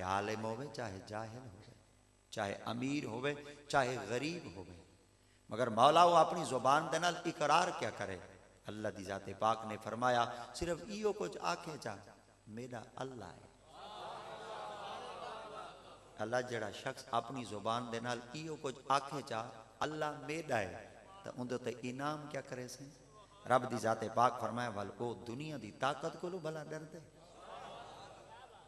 आलिम होवे चाहे जाहिल होवे, चाहे अमीर होवे चाहे गरीब होवे, मगर मौला वो अपनी जुबान दे नाल इकरार क्या करे। अल्लाह दी जाते पाक ने फरमाया सिर्फ इो कुछ आखे जा मेरा अल्लाह है। अल्लाह जड़ा शख्स अपनी जुबान दे नाल इो कुछ आखे जा अल्लाह मेरा है तो उन्दे ते इनाम क्या करे से। रब दी जाते पाक फरमाया वल ओ दुनिया दी ताकत को भला डर दे,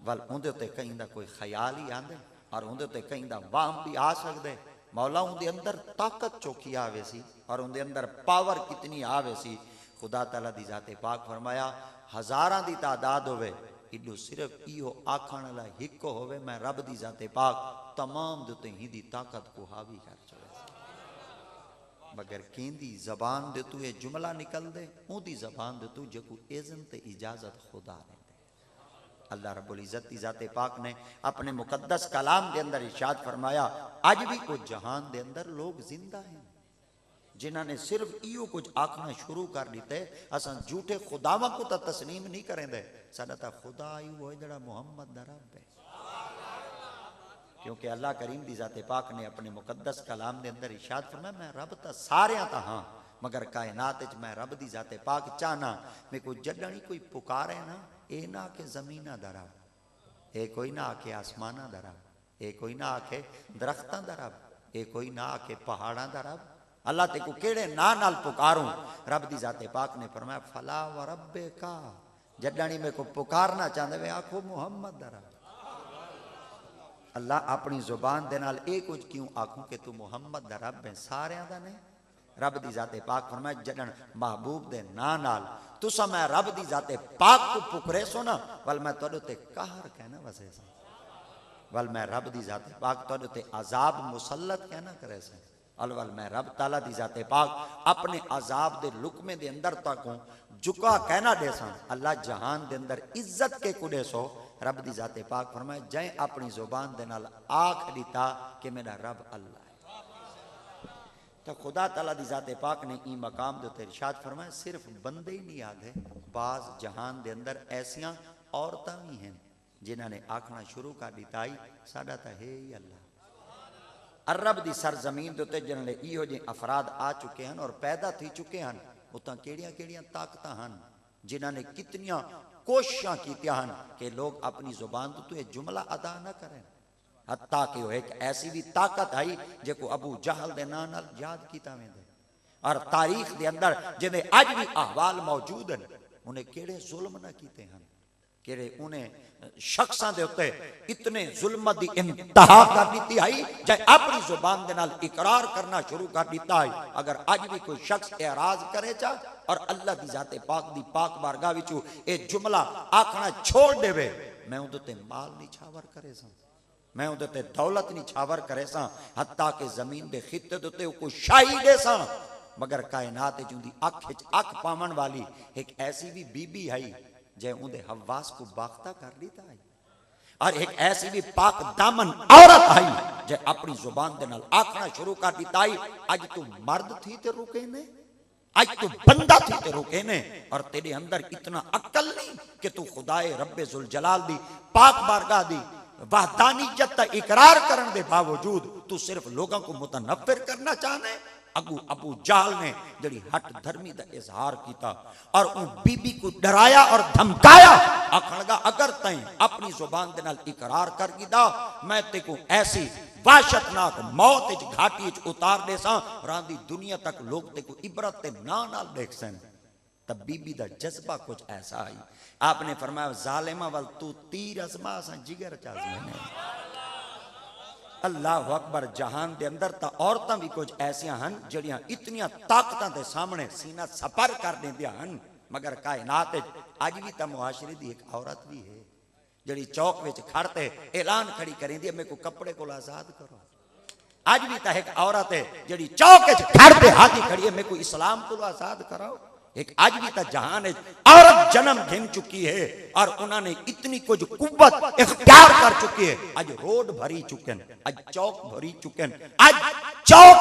वल उन्दे ते कहीं दा कोई ख्याल ही आंदे और उन्दे ते कहीं दा वाम भी आ सकदे। मौला उन्दे अंदर ताकत चौकी आवे सी और उन्दे अंदर पावर कितनी आवे सी। खुदा ताला दी जाते पाक फरमाया हजारां दी तादाद होवे इडू सिर्फ इहो आखण वाला हिक होवे मैं रब दी जाते पाक तमाम दुते ही दी ताकत को हावी कर छोड़े। मगर केंदी जबान दे तू ये जुमला निकल दे उदी जबान दे तू जको इज़्न ते इजाजत खुदा ने दे। अल्लाह रब्बुल इज़्ज़त दी जाते पाक ने अपने मुकद्दस कलाम के अंदर इरशाद फरमाया आज भी कुछ जहान दे अंदर लोग जिंदा हैं जिन्होंने सिर्फ इो कुछ आखना शुरू कर दिते असा झूठे खुदावा को तो तस्लीम नहीं करेंगे। साडा तो खुदा ही वो जड़ा मुहम्मद दा रब है, क्योंकि अल्लाह करीम दी जाते पाक ने अपने मुकद्दस कलाम के अंदर इरशाद फरमाया मैं रब तो सारियां ता हाँ मगर कायनात च मैं रब दी जाते पाक चाहना मैं कोई जडनी कोई पुकारे ना ए ना आखे जमीना दा रब, ए कोई ना आखे आसमाना दा रब, ए कोई ना आखे दरख्तां दा रब, ए कोई ना आखे पहाड़ां दा रब। अल्लाह ते को केड़े ना नाल पुकारूं। रब दी जाते पाक ने फरमाया फला व रब्बे का जडनी में को पुकारना चाहते वे आखो मुहम्मद दा रब। अल्लाह अपनी जुबान दे नाल ए कुछ क्यों आखूं कि तू मुहम्मद दा रब है सारियां दा नहीं। रब दी जाते पाक फरमाया जडन महबूब दे ना नाल तुसा मैं रब दी जाते पाक को पुकरे सो ना वल मैं तुहाडे ते कहर कहना वसे सा, वल मैं रब दी जाते पाक तुहाडे ते अजाब मुसल्लत कहना करे से। अलवल मैं रब ताला दी जाते पाक अपने अजाब दे लुकमे दे अंदर तक झुका कहना दे सा। अल्लाह जहान दे अंदर इज्जत के कुडे सो। रब दी जाते पाक फरमाए जै अपनी जुबान दे नाल आख दिता कि मेरा रब अल्लाह है। तो खुदा ताला दी जाते पाक ने ई मकाम दे इरशाद फरमाया सिर्फ बंदे ही नहीं आदे बाज जहान दे अंदर ऐसियां औरतां भी हैं जिन्हां ने आखना शुरू कर दिता ही साडा तां है ही अल्लाह। अरब दी सरजमीन दे उत्ते जिन्हां इहो जे अफराद आ चुके हैं और पैदा थी चुके हैं उतां केड़ियां केड़ियां ताकतां हन जिन्हां ने कितनियां कोशिशां कीतियां हन कि लोग अपनी जुबान तो ये जुमला अदा न करें। हत्ता कि वो एक ऐसी भी ताकत आई जेको अबू जहल दे नाम नाल याद कीता वेंदे और तारीख दे अंदर जिहदे अज भी अहवाल मौजूद हैं उन्हें केड़े जुल्म न कीते हैं, केड़े उन्हें शख्सां दे उत्ते इतने जुल्म दी इंतहा कर दी आई चाहे अपनी जुबान दे नाल इकरार करना शुरू कर दिता है। अगर अज भी कोई शख्स एराज करे चा और अल्लाह दी जाते पाक दी पाक बारगाह विचों ए जुमला आखना छोड़ देवे मैं उहदे ते माल नहीं छावर करे सा, मैं उहदे ते दौलत नहीं छावर करे सा, हत्ता कि जमीन दे खित्ते दे उत्ते कोई शाही दे सा मगर कायनात जुंदी अख विच अख पावन वाली एक ऐसी भी बीबी आई जै उन्दे हवास को बाख्ता कर देता है और एक ऐसी भी पाक दामन औरत आई जै अपनी जुबान दे नाल आखना शुरू कर दिता है आज तू मर्द थी ते रुके ने, आज तू बंदा थी ते रुके ने और तेरे अंदर इतना अक्ल नहीं कि तू खुदाए रब्बे जुल जलाल दी पाक बारगाह दी वहदानियत का इकरार करने के बावजूद तू सिर्फ लोगों को मुतनफ्फिर करना चाहना है। अबू जाल ने जड़ी हट धर्मी का इजहार किया और उन बीबी को डराया और धमकाया आखन लगा अगर तैं अपनी जुबान दे नाल इकरार कर गिदा मैं ते को ऐसी वाशतनाक मौत इच घाटी इच उतार दे सा रांदी दुनिया तक लोग ते को इबरत ते ना नाल देख सन। तब बीबी दा जज्बा कुछ ऐसा आई आपने फरमाया जालिमा वल तू तीर अजमा सा जिगर चाजमे अल्लाह अकबर। जहान दे अंदर ता औरतां भी कुछ ऐसियां हन जड़ियां इतनियां ताकतां दे सामने सीना सपर कर देंदियां हन मगर कायनात अज भी ता मुआशरे दी एक औरत भी है जड़ी चौक विच खड़ते ऐलान खड़ी करेंदी मेरे को कपड़े को आजाद करो। अज भी ता एक औरत है जड़ी चौक विच खड़ते हाथी खड़ी है मेरे को इस्लाम को आजाद कराओ। एक आज भी ता जहान है औरत जन्म घिन चुकी है और उन्होंने इतनी कुछ कुव्वत इख्तियार कर चुकी है। आज रोड भरी चुके हैं, आज चौक भरी चुके हैं, आज चौक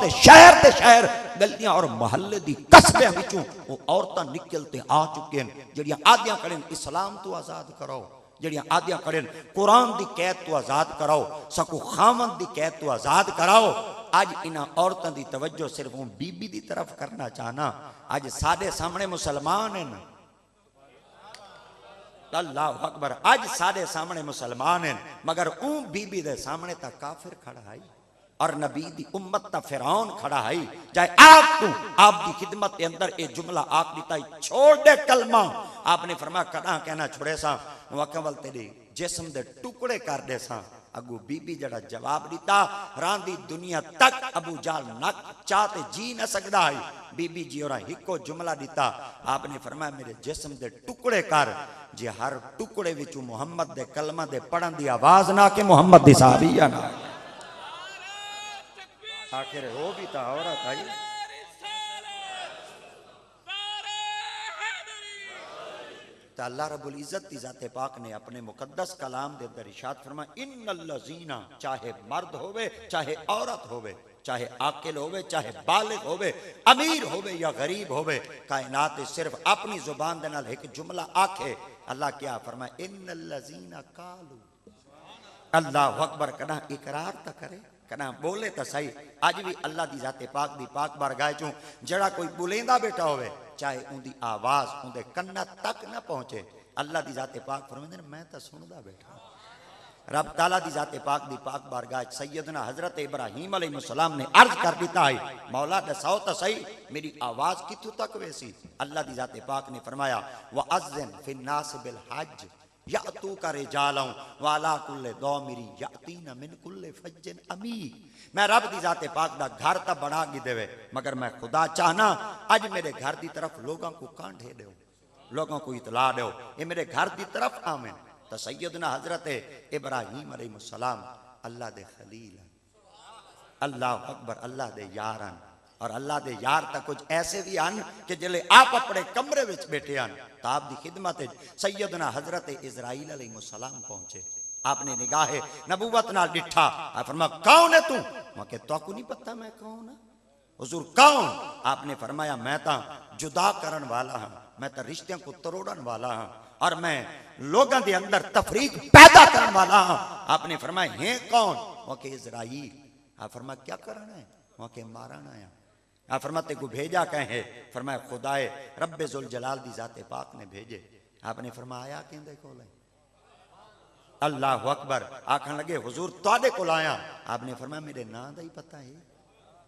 ते शहर गलियां और मोहल्ले दी कस्बे विचों वो औरतां निकलते आ चुके हैं जड़ियां आदियां खड़े इस्लाम तो आजाद कराओ जड़ियां आदियां करें कुरान की कैद तो आजाद कराओ, सकू खामन की कैद तो आजाद कराओ। अज इन्हां औरतों की तवज्जो सिर्फ हूँ बीबी की तरफ करना चाहना। अज साडे सामने मुसलमान हैं, अल्लाह अकबर, अज साडे सामने मुसलमान हैं, मगर ऊ बीबी दे सामने तक काफिर खड़ा है और नबी दी उम्मत ता फिरौन खड़ा है। चाहे आप तू आप दी खिदमत के अंदर ये जुमला आप दिता छोड़ दे कलमा। आपने फरमाया कदा कहना छोड़े सा वकवल तेरे जिस्म दे टुकड़े कर दे सा। अगू बीबी जड़ा जवाब दिता रांदी दुनिया तक अबू जाल नक चाहते जी न सकता है। बीबी जी और हिको जुमला दिता, आपने फरमाया मेरे जिस्म दे टुकड़े कर, जे हर टुकड़े विचू मुहम्मद दे कलमा दे पढ़न दी आवाज ना के मुहम्मद दी साहबिया ना। आखिर वो भी तो औरत आई। तो अल्लाह रब्बुल इज्जत की जाते पाक ने अपने मुकद्दस कलाम दे अंदर इरशाद फरमाया इन्नल्लज़ीना, चाहे मर्द होवे चाहे औरत होवे, चाहे आकिल होवे चाहे बालिग होवे, अमीर होवे या गरीब होवे, कायनात सिर्फ अपनी जुबान दे नाल एक जुमला आखे। अल्लाह क्या फरमाया इन्नल्लज़ीना कालू, अल्लाह अकबर, कदा इकरार तो करे कदा बोले तो सही। अज भी अल्लाह की जाते पाक दी पाक बारगाह चों जड़ा कोई बुलेंदा बेटा होवे चाहे उनकी आवाज उनके कन्ना तक ना पहुंचे, अल्लाह की जाते पाक फरमाते हैं मैं तो सुनदा बैठा। रब ताला की जाते पाक दी पाक बारगाह सैयदना हजरत इब्राहीम अलैहिस्सलाम ने अर्ज कर दिता है मौला दसाओ तो सही मेरी आवाज कितों तक वैसी। अल्लाह की जाते पाक ने फरमाया व अज़्ज़िन फिन्नास बिल हज यातू का रिजालौ वाला कुल्ले दौमिरी यातीना मिन कुल्ले फज्जिन अमीर। मैं रब दी जाते पाक दा घर तो बना के देवे, मगर मैं खुदा चाहना अज मेरे घर की तरफ लोगों को कांढे दो, लोगों को इतला दो, ये मेरे घर की तरफ आवें। तो सैयदना हजरत इब्राहीम अलैहिस्सलाम अल्लाह दे खलील, अल्लाह अकबर, अल्लाह दे यारन, और अल्लाह दे यार तक कुछ ऐसे भी आन कि जिले आप अपने कमरे विच बैठे आन तो आप दी खिदमत सैयदना हजरत इजराइल अलैहिस्सलाम पहुंचे। आपने निगाह नबूवत नाल डिठा, फरमाया कौन है तू? मैं के तो नहीं पता मैं कौन है। हुजूर कौन? आपने फरमाया मैं तो जुदा करन वाला हूं, मैं तो रिश्तियों को तोड़न वाला हूं और मैं लोगों के अंदर तफरीक पैदा करने वाला हूं। आपने फरमाया है कौन? वो के इजराइल। आप फरमाया क्या करना है? वो के मारना आया। आप फरमाते को भेजा कहे? फरमाया खुदाए रब्बे जुल जलाल दी जाते पाक ने भेजे। आपने फरमाया कहंदे कोल अल्लाह अकबर। आखन लगे हुजूर तुहाडे कोल आया। आपने फरमाया मेरे नां दा ही पता है।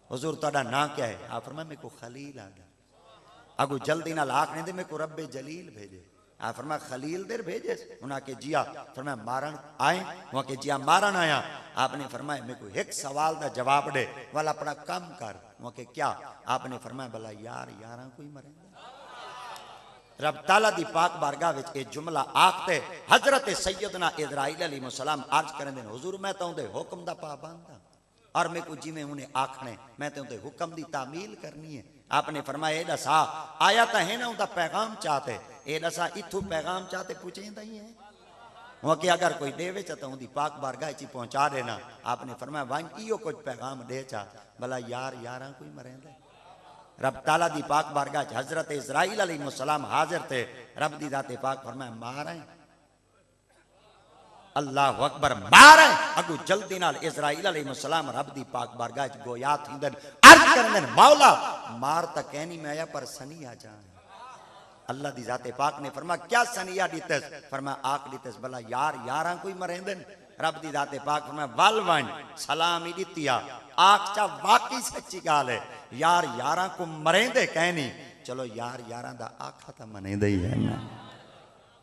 हुजूर तुहाडा नां क्या है? आप फरमाया मेरे को खलील आ गया। अगू जल्दी नाल आखने दे मेरे को रब्बे जलील भेजे। आप फरमाया खलील देर भेजे? उन्हें के जिया। फरमाया मारन आए? वहां के जिया मारन आया। आपने फरमाया मेरे को एक सवाल दा जवाब दे वाला अपना काम कर। वहां के क्या? आपने फरमाया भला यार यारा कोई मरेंगे। रब ताला दी पाक बारगाह विच ए जुमला आखते हजरत सैयदना इजराइल अलैहिस्सलाम अर्ज करन दे हुजूर मैं तो उनदे हुक्म दा पाबंद हां और मैं को जिवें उन्हें आखने मैं तो उनदे हुक्म दी तामील करनी है। आपने फरमाया ए दसा आया तो है ना उनका पैगाम चाहते ए दसा इथों पैगाम चाहते पूछेंदा ही है। वहां के अगर कोई देवे चा तो उनकी पाक बारगाह च पहुंचा देना। आपने फरमाया वन इो कुछ पैगाम दे चा भला यार यारा कोई मरेंदा। रब ताला दी पाक बारगाह च हजरत इजराइल अलैहिस्सलाम हाजिर थे। रब दी जाते पाक फरमाया मारे। अल्लाह अकबर मारे। अगू जल्दी नाल इजराइल अलैहिस्सलाम रब दी पाक बारगाह च गोया थींदन अर्ज करन मौला मार त कहनी मैं आया पर सनी आ जा। अल्लाह दी जाते पाक ने फरमाया क्या सनिया दीतस? फरमाया आख दीतस भला यार यारा कोई मरेंदन। रब दी जाते पाक फरमाया वल वन सलाम ही दितिया आख चा वाकई सच्ची गाल है यार यारा को मरेंदे कहनी। चलो यार यारा दा आखा तो मनेंदे ही है ना।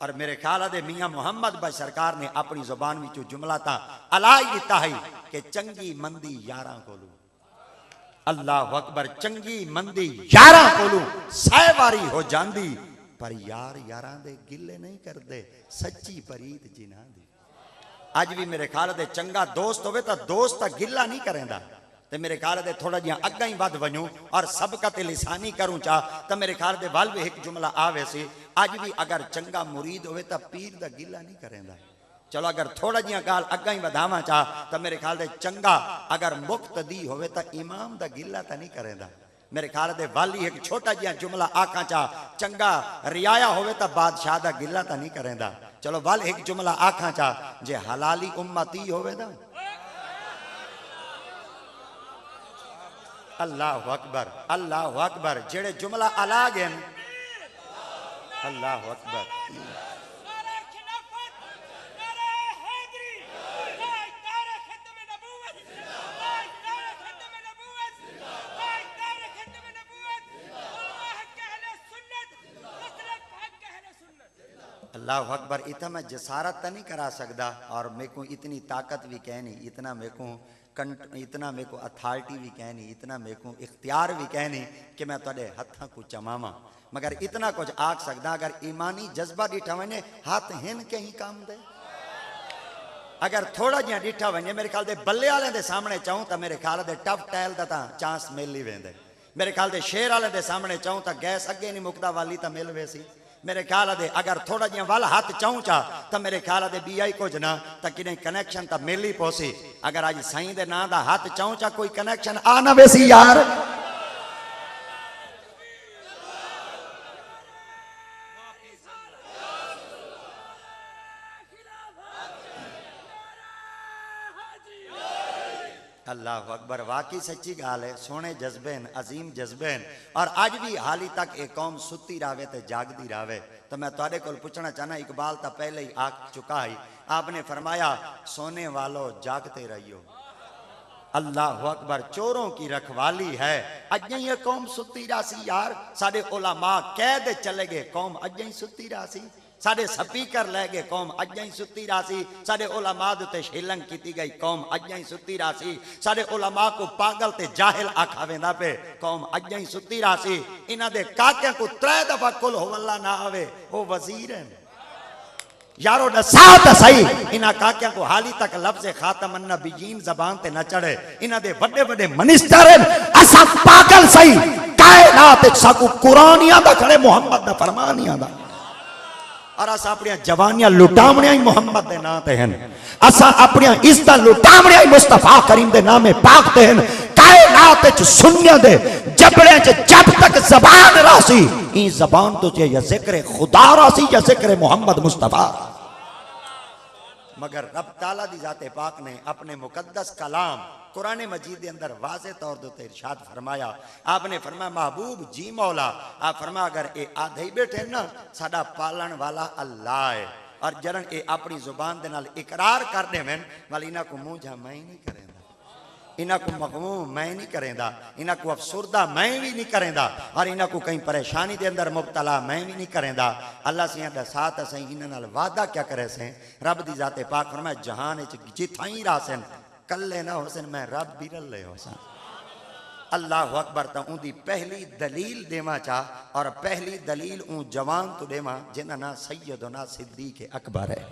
और मेरे ख्याल है मियां मोहम्मद भाई सरकार ने अपनी जुबान विचों जुमला ता अलाई दिता है कि चंगी मंदी यारा कोलू। अल्लाह अकबर। चंगी मंदी यारा कोलू सहवारी हो जांदी पर यार यारा दे गिले नहीं करते सच्ची परीत जिन्हां दी। अज भी मेरे ख्याल दे चंगा दोस्त होवे तो दोस्त गिला नहीं करेंदा। ते मेरे ख्याल दे थोड़ा जिहा अग्गा ही वध वणूं और सबकत लिसानी करूं चा तो मेरे ख्याल दे वल भी एक जुमला आवे सी। अज भी अगर चंगा मुरीद होवे तो पीर दा गिला नहीं करेंदा। चलो अगर थोड़ा जिहा गाल अग्गा ही वधावा चा तो मेरे ख्याल दे चंगा अगर मुक्तदी होवे तो इमाम दा गिला तो नहीं करेंदा। मेरे ख्याल दे वाली एक छोटा जिहा जुमला आखा चा चंगा रियाया होवे तो बादशाह दा गिला तो नहीं करेंदा। चलो वल एक जुमला आखा चा जे हलाली उम्मती होवे दा अल्लाह अकबर अल्लाह अकबर जेड़े जुमला अलग हैं अल्लाह अकबर अल्लाह अकबर। इतना मैं जसारत तो नहीं करा सकता और मेरे को इतनी ताकत भी कह नहीं, इतना मेरे को अथॉरिटी भी कह नहीं, इतना मेरे को इख्तियार भी कह नहीं कि मैं तुहाडे हत्थां को चमावा, मगर इतना कुछ आख सकदा अगर ईमानी जज्बा डिठा वने हाथ हिन के ही काम दे। अगर थोड़ा जिहा डिठा वने मेरे ख्याल दे बल्ले वाले दे सामने चाहूं तो मेरे ख्याल दे टफ टैल दा तां चांस मिल ही वेंदे। मेरे ख्याल दे शेर वाले दे सामने चाहूं तो गैस अगे नहीं मुकदा वाली तो मिल वेसी। मेरे ख्याल दे अगर थोड़ा जिहा वाल हाथ चाहूं चा तो मेरे ख्याल दे बी आई कुछ ना तो कि कनैक्शन तो मिल ही पोसी। अगर अज साईं दे नां दा हाथ चाहूं चा कोई कनैक्शन आ ना वेसी यार। अल्लाह अकबर। वाकई सच्ची गाल है, सोने जज्बेन अजीम जज्बेन और अज भी हाली तक एक कौम सुती रहे तो जागती रहे। तो मैं तुहाडे कोल पूछना चाहना, इकबाल तो पहले ही आख चुका है, आपने फरमाया सोने वालों जागते रहियो। अल्लाह अकबर। चोरों की रखवाली है, अज ही कौम सुती रासी यार। साडे उलमा कैद चले गए, कौम अज ही सुती रासी। साडे स्पीकर लै गए, कौम अज ही सुती रासी। साडे उलमा दे शेलंग की गई, कौम अज ही सुती रासी। साडे उलमा को पागल ते जाहिल आखा वेंदा पे, कौम अज ही सुती रासी। इन्हां दे काकियां को 3 दफा कुल हुवल्ला ना आवे, वो वजीर हैं यारो। दसा तो सही, इन्हां काकियां को हाली तक लफ्ज़ खातमन नबिय्यीन ज़बान ते न चढ़े। इन्हां दे बड़े बड़े मिनिस्टर हैं, असा पागल सही कायनात साकू कुरान आंदा खड़े, मुहम्मद दा फरमान आंदा और असा अपनी जवानियां लुटावणियां ही मुहम्मद दे नाम ते हैं। असा अपनी इज्जत लुटावणियां ही मुस्तफा करीम दे नाम में पाक ते हैं। कायनात च सुन्नियां दे जबड़े च जब तक जबान रासी, ई जबान तो या जिक्र खुदा रासी या जिक्र मोहम्मद मुस्तफा। मगर रब ताला दी जाते पाक ने अपने मुकद्दस कलाम कुरान मजीद के अंदर वाज़े तौर पर इरशाद फरमाया। आपने फरमाया महबूब जी मौला, आप फरमा अगर ये आधे ही बैठे ना साडा पालन वाला अल्लाह है। और जरन ये अपनी जुबान दे नाल इकरार कर देवें वाल इन्हां को मुंह जा मैं नहीं करेंदा, इन्हां को मगमूम मैं नहीं करेंदा, इन्हां को अफसुरदा मैं भी नहीं करेंदा और इन्हां को कहीं परेशानी के अंदर मुबतला मैं भी नहीं करेंदा। अल्लाह सियां दा साथ असें इन्हां नाल वादा क्या करे से। रब दी जाते पाक फरमाया जहान विच जिथाई रासन कल्ले ना होसन, मैं रब भी रले होसन। अल्लाह अकबर। तो उनकी पहली दलील देवा चाह और पहली दलील ऊँ जवान तो देवा जिन्हें ना सैयदना सिद्दीक अकबर है।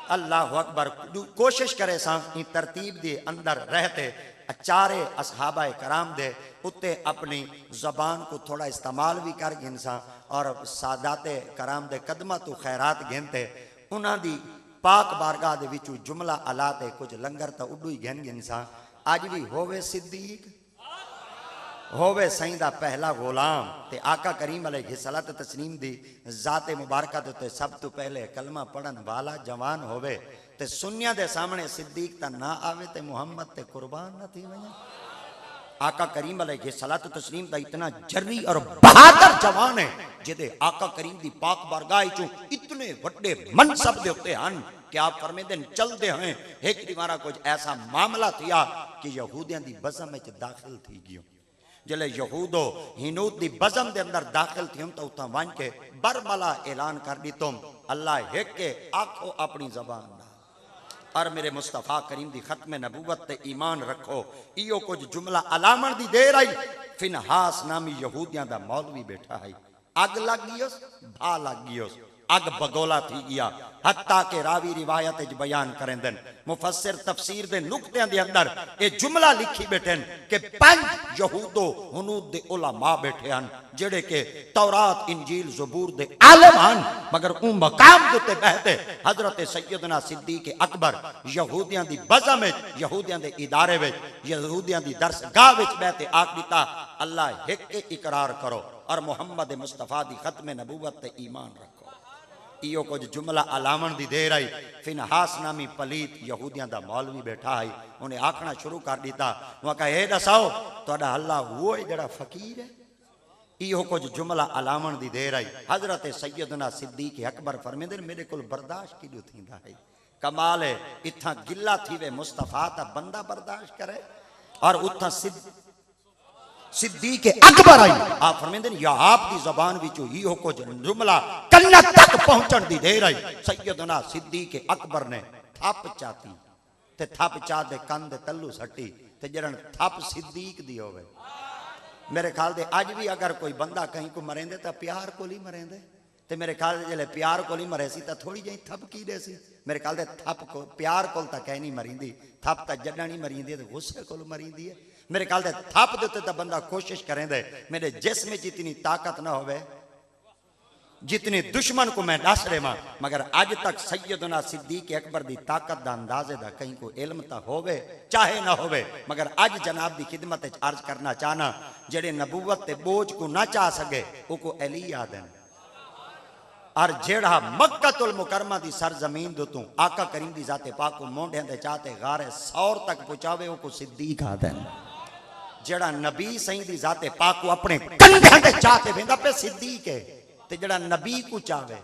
अल्लाह अकबर। कोशिश करे सा तरतीब के अंदर रहते अचारे असहाबाए कराम दे उत्ते अपनी ज़बान को थोड़ा इस्तेमाल भी कर गिन सा और सादाते कराम दे कदमा तो खैरात गिनते उन्हां दी पाक बारगाह दे विचों जुमला अलाते कुछ लंगर तो उडू ही गिन गिन सा। अज भी होवे सिद्दीक होवे सईं दा पहला गुलाम ते आका करीम अलैहिस्सलात तस्लीम दी जाते मुबारका ते सब तो पहले कलमा पढ़न वाला जवान होवे ते सुन्निया दे सामने सिद्दीक ता ना आवे ते मुहम्मद ते कुर्बान न थी वने। आका करीम अलैहिस्सलात तस्लीम दा इतना जर्री और बहादुर जवान है जिदे आका करीम दी पाक बारगाह चों इतने बड़े मनसब दे उत्ते हन कि आप फरमाते चलते हैं एक दीवारा कुछ ऐसा मामला थिया कि यहूदियों दी बज़म विच दाखिल थी गयो। जले यहूदो हिनूद दी बज़म दे अंदर दाखिल थियम तो उतां वन के बरमला ऐलान कर दी तुम अल्लाह एक के आखो अपनी जबान और मेरे मुस्तफ़ा करीम दी खत्म नबूवत ते ईमान रखो। इयो कुछ जुमला अलामण दी देर आई फिनहास नामी यहूदियां दा मौलवी बैठा है। अग लग गियोस भा लग गियोस अग बगोला थी गया। हत्ता के रावी रिवायत बयान करेंदन मुफस्सिर तफसीर दे नुक्तियां दे अंदर ये जुमला लिखी बैठन कि 5 यहूदो हुनूद दे उलमा बैठे हन जेड़े के तौरात इंजील ज़बूर दे आलिम हन मगर ऊ मकाम दे बहते हजरत सैयदना सिद्दीक अकबर यहूदियां दी बज़म विच यहूदियां दे इदारे विच यहूदियां दी दरसगाह विच बैठे आख दिता अल्लाह एक इकरार करो और मुहम्मद मुस्तफ़ा दी खत्म नबूवत ते ईमान रखो। इो कुछ जुमला अलावण की देर आई। फिनहास नामी पलीत यहूदियों का मौलवी बैठा है, उन्हें आखना शुरू कर दिता, वह कहा ए दसाओ तुहाडा अल्लाह वो है जड़ा फकीर है। इो कुछ जुमला अलावण की देर आई। हजरत सैयदना सिद्दीक अकबर फरमेंदे मेरे को बर्दाश्त किदो थींदा है। कमाल है, इत्था गिला थी वे मुस्तफा ता बंदा बर्दाश्त करे और उत्था सिद्दीक अकबर आई। आप फरमेंदे या आपकी जबान विचों इहो कुछ जुमला कन्ना तक पहुंचण दी देर आई। सैयदना सिद्दीक अकबर ने थप चाती ते थप चा दे कंन दे तल्लू सट्टी ते जड़न थप सिद्दीक दी होवे। मेरे ख्याल दे अज भी अगर कोई बंदा कहीं को मरेंदे तो प्यार को ही मरेंदे, ते मेरे ख्याल से जले प्यार को ही मरे सी तो थोड़ी जी थप की दे सी। मेरे ख्याल से थप को प्यार को कह नहीं मरींदी, थप तो जड्डा नहीं मरींदी तो गुस्से को मरींदी है। मेरे ख्याल से थप दे तो बंदा कोशिश करेंदे मेरे जिस्म में जितनी ताकत ना होवे जितनी दुश्मन को मैं दस रहा, मगर अज तक सैयदना सिद्दीक अकबर की ताकत का अंदाजे का कहीं को इल्म तो होवे चाहे ना होवे, मगर अज जनाब की खिदमत अर्ज करना चाहना जेड़े नबूवत के बोझ को ना चाह सके वो को अली याद है। और जेड़ा मक्कतुल मुकरमा की सरजमीन दो तू आका करीम की जाते पाक को मोंढियां दे चाहते गारे सौर तक पहुंचावे वो को सिद्दीक आद है। जेड़ा नबी सही दी जाते पाक को अपने कंधे दे चाहते वेंदा पे सिद्दीक है, ते जड़ा नबी को चावे।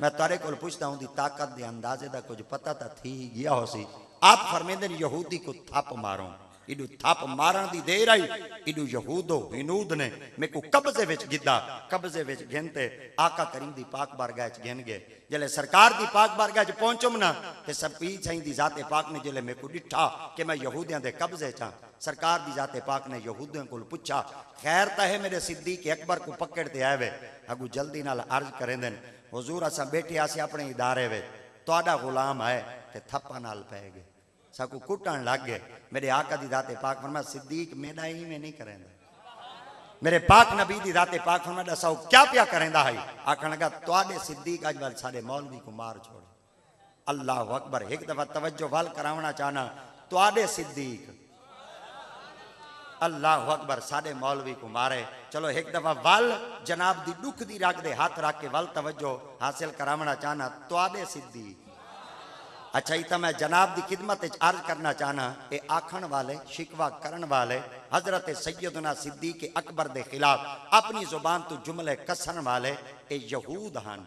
मैं तारे को पूछता हूं दी ताकत दे अंदाजे दा कुछ पता तो थी गया हो सी। आप फरमेंदे यहूदी को थप मारो, इडू थप मारन दी देर आई। इडू यहूदो विनूद ने मेरे को कब्जे विच गिदा, कब्जे विच गिनते आका करीम दी पाक बारगाह च गिन गए। जले सरकार दी पाक बारगाह च पहुंचम ना ते सब पी सही दी जाते पाक ने जले मेरे को डिठा कि मैं यहूदियों दे कब्जे चा, सरकार दी जाते पाक ने यहूदियों को पूछा खैर ता है मेरे सिद्दीक अकबर को पकड़ते आवे। अगू जल्दी नाल अर्ज करेंदे हुजूर असा बैठे आसे अपने इदारे वे तुहाडा गुलाम है ते थप्पा नाल पै गए, साकू कुटन लग गए। मेरे आका दी दाते पाक फरमा सिद्दीक मेरा ही में नहीं करेंदा। मेरे पाक नबी दी दाते पाक फरमा दसाओ क्या प्या करेंदा है। आखन लगा तुहाडे सिद्दीक अज वाल सारे मौलवी को मार छोड़। अल्लाह अकबर। एक दफा तवज्जो वाल करावना चाहना तुहाडे सिद्दीक अल्लाह अकबर साडे मौलवी को मारे। चलो एक दफा वल जनाब दी दुख दी रख दे हाथ रख के वल तवज्जो हासिल करावना चाहना तुहाडे सिद्दीक। अच्छा इतना मैं जनाब की खिदमत अर्ज करना चाहना ये आखन वाले शिकवा करन वाले हजरत सैयदना सिद्दीक अकबर के खिलाफ अपनी जुबान तो जुमले कसन वाले ये यहूद हन,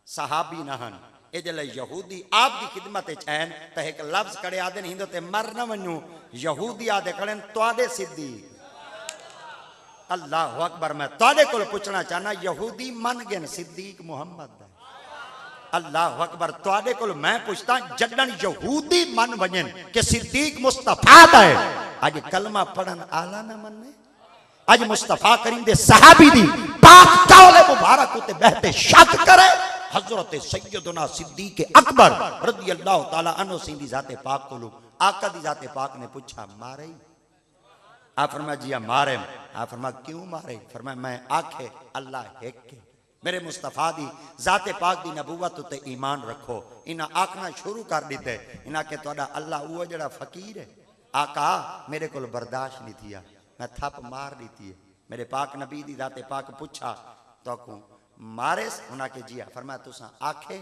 सहाबी न हन। ये जले यहूदी आपकी खिदमत हैं तो एक लफ्ज कड़े आदे नहीं तो मर न वनू यहूदी आदे खड़े तुहाडे सिद्दीक। अल्लाह अकबर। मैं तुहाडे कोल पूछना चाहना यहूदी मन गए सिद्दीक मुहम्मद दा। अल्लाह अकबर। तुहाडे कोल मैं पूछता जडन यहूदी मन वजन कि सिद्दीक मुस्तफा दा है, अज कलमा पढ़न आला ना मन्ने, अज मुस्तफा करीम दे सहाबी दी पाक कौले मुबारक उते बहते शक करे। हजरत सैयदना सिद्दीक अकबर रज़ी अल्लाह तआला अन्हु सिंधी जाते पाक कोलू आका दी जाते पाक ने पूछा मारे? आप फरमा जी मारे। आप फरमा क्यों मारे? फरमा मैं आखे अल्लाह एक के मेरे मुस्तफा दी जाते पाक दी नबूवत उत्ते ईमान रखो। इन्हें आखना शुरू कर दिते इन्हें के तुहाडा अल्लाह वो जड़ा फकीर है। आका मेरे को बर्दाश्त नहीं थिया, मैं थप मार दी थी। मेरे पाक नबी दी जाते पाक पूछा तो मारे? उन्हें के जिया। फरमाया तुसा आखे।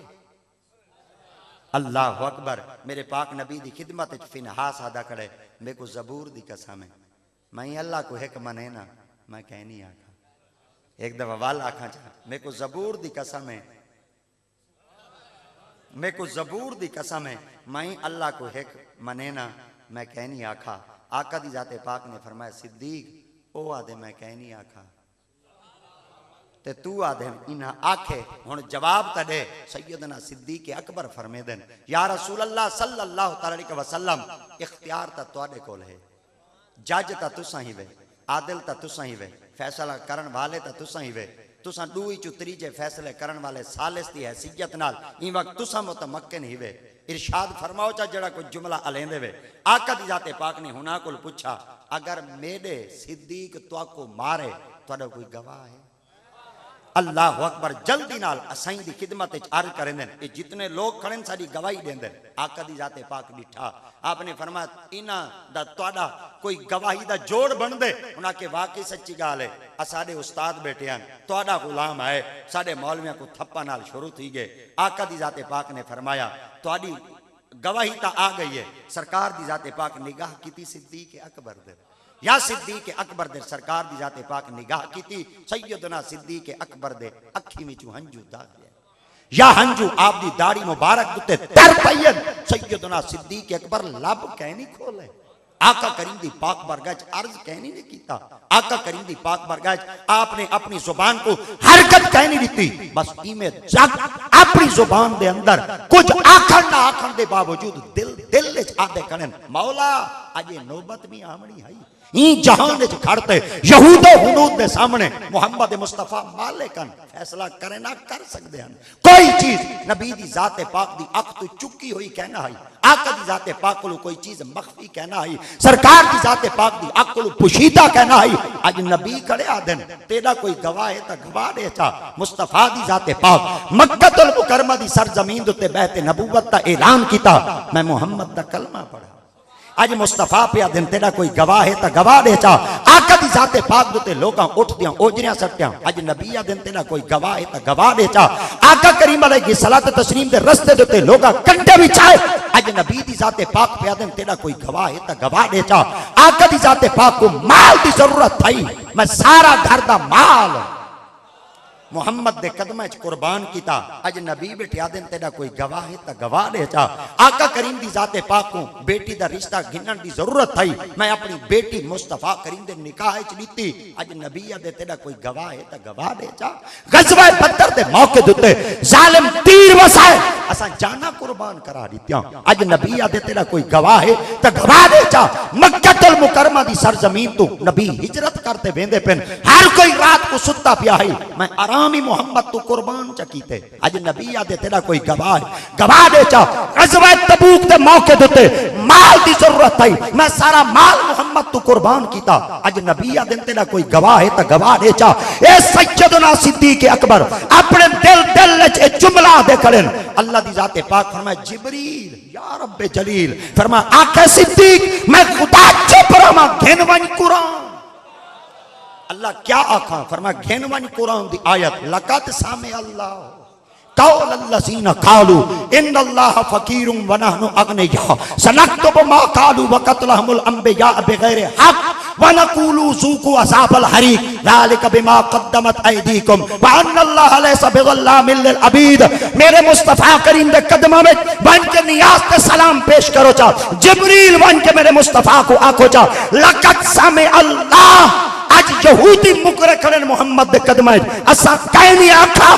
अल्लाह अकबर। मेरे पाक नबी दी खिदमत फिनहास आदा करे मेरे को जबूर दी कसम है मैं अल्लाह को एक मने ना मैं कह नहीं आखा। एक दफा वाल आखा चाह मेरे को जबूर दी कसम है, मेरे को जबूर दी कसम है मैं अल्लाह को एक मने ना मैं कह नहीं आखा। आका दी जाते पाक ने फरमाया सिद्दीक ओ आदे मैं कह नहीं आखा ते तू आदे इन्हा आखे। हुण जवाब त दे। सैयदना सिद्दीक अकबर फरमेदन या रसूल अल्लाह सल्लल्लाहु अलैहि वसल्लम इख्तियार ता तुहाडे कोल है, जज ता तुसां ही वे, आदिल ता तुसां ही वे, फैसला करन वाले ता तुसां ही वे। तुसां दू ही त्रीजे फैसले करन वाले सालिस दी हैसियत नाल ई वक्त तुसां मुतमक्किन ही वे। इरशाद फरमाओ चा जड़ा कोई जुमला अलेंदे वे। आका दी जाते पाक ने हुना कोल पूछा अगर मेरे सिद्दीक तुआ को मारे तुहाडा कोई गवाह है? अल्लाह अकबर जल्दी नाल असाई दी खिदमत अर्ज करेंदे ये जितने लोग खड़े साडी गवाही देंदे आका दी जाते पाक डिठा आपने फरमाया इना दा तोड़ा कोई गवाही दा जोड़ बन दे उना के वाकई सच्ची गाल है असाडे उस्ताद बैठे हैं तोड़ा गुलाम है साडे मौलवियां को थप्पा नाल शुरू थी गए आका दी जाते पाक ने फरमाया तोड़ी गवाही ता आ गई है सरकार दी जाते पाक निगाह कीती सिद्दीक अकबर दे या सिद्दीक अकबर दे सरकार दी जाते पाक निगाह कीती सैयदना सिद्दीक अकबर दे अखी विचों हंजू दाग गया या हंजू आप दी दाढ़ी मुबारक उत्ते तर पईन सैयदना सिद्दीक अकबर लब कहनी खोले आका करीम दी पाक बरगाह अर्ज कहनी ने कीता आका करीम दी पाक बरगाह आपने अपनी जुबान को हरकत कहनी दी बस इमे जग अपनी जुबान दे अंदर कुछ आखन ना आखन दे बावजूद दिल दिल विच आदे करन मौला अजे नौबत भी आमणी है ई जहान विच खड़ते यहूदो हुनूद दे सामने मोहम्मद मुस्तफा मालिकन फैसला करे ना कर सकते हैं कोई चीज नबी दी जाते पाक दी अख तो चुकी हुई कहना है आका दी जाते पाक को कोई चीज मख्फी कहना है सरकार दी जाते पाक दी अख को पुशीदा कहना है आज नबी खड़े आदन तेरा कोई गवाह है ता गवाह दे चा मुस्तफा दी जाते पाक मक्कतुल मुकर्रमा दी सरजमीन ते बहते नबूवत दा ऐलान कीता मैं मोहम्मद दा कलमा पढ़ा आज मुस्तफा पे दिन तेरा कोई गवाह है ता गवाह दे चा आका दी जाते पाक दुते लोगां उठदियां ओजरियां सट्टियां आज नबी आ दिन तेरा कोई गवाह है ता गवाह दे चा आका करीम अलैहि सलात तस्लीम दे रस्ते दुते लोगां कंडे विछाए आज नबी दी जाते पाक पे दिन तेरा कोई गवाह है ता गवाह दे चा आका दी जाते पाक को माल दी जरूरत थई मैं सारा घर दा माल मोहम्मद दे कदम च कुर्बान किया अज नबी बिठा दिन तेरा कोई गवाह है ता गवाह दे चा आका करीम दी जाते पाक को बेटी दा रिश्ता गिनन दी जरूरत थई मैं अपनी बेटी मुस्तफा करीम दे निकाह च लीती अज नबी दे तेरा कोई गवाह है ता गवाह दे चा गजवा बदर दे मौके दुते जालिम तीर वसाए असा जाना कुर्बान करा दित्या अज नबी दे तेरा कोई गवाह है ता गवाह दे चा मक्कतुल मुकर्रमा दी सरजमीन तो नबी हिजरत करते वेंदे पेन हर कोई रात को सुत्ता पिया है मैं आरामी मोहम्मद तू कुर्बान चकीते आज नबी आदे तेरा कोई गवाह दे चा गज़वा तबूक दे मौके दुते माल दी जरूरत थई मैं सारा माल मोहम्मद तू कुर्बान कीता आज नबी आदे तेरा कोई गवाह है ता गवाह दे चा ए सैयदना सिद्दीक अकबर अपने दिल दिल विच ए जुमला दे करेन अल्लाह दी जाते पाक फरमाए जिब्रील या रब्बे जलील फरमाया आखे सिद्दीक मैं खुदा चुप रहा घिन वन कुरान अल्लाह क्या आखा फरमाया घेनवानी कुरान दी आयत लक़द सामे अल्लाह कौल अल्लज़ीना क़ालू इन्नल्लाह फ़क़ीरुन व नहनु अग़निया सनक्तुबु मा क़ालू व क़त्लहुमुल अंबिया बिग़ैरि हक़ व नक़ूलु ज़ूक़ू अज़ाबल हरीक़ ज़ालिका बिमा क़द्दमत अयदीकुम व अन्नल्लाह लैसा बिज़ल्लामिल लिल अबीद मेरे मुस्तफा करीम दे कदमां में बन के नियाज़ ते सलाम पेश करो चा जिब्रील बन के मेरे मुस्तफा को आखो चा लक़द सामे अल्लाह आज यहूदी मुकरे खड़े मोहम्मद दे कदम असा कह नहीं आखा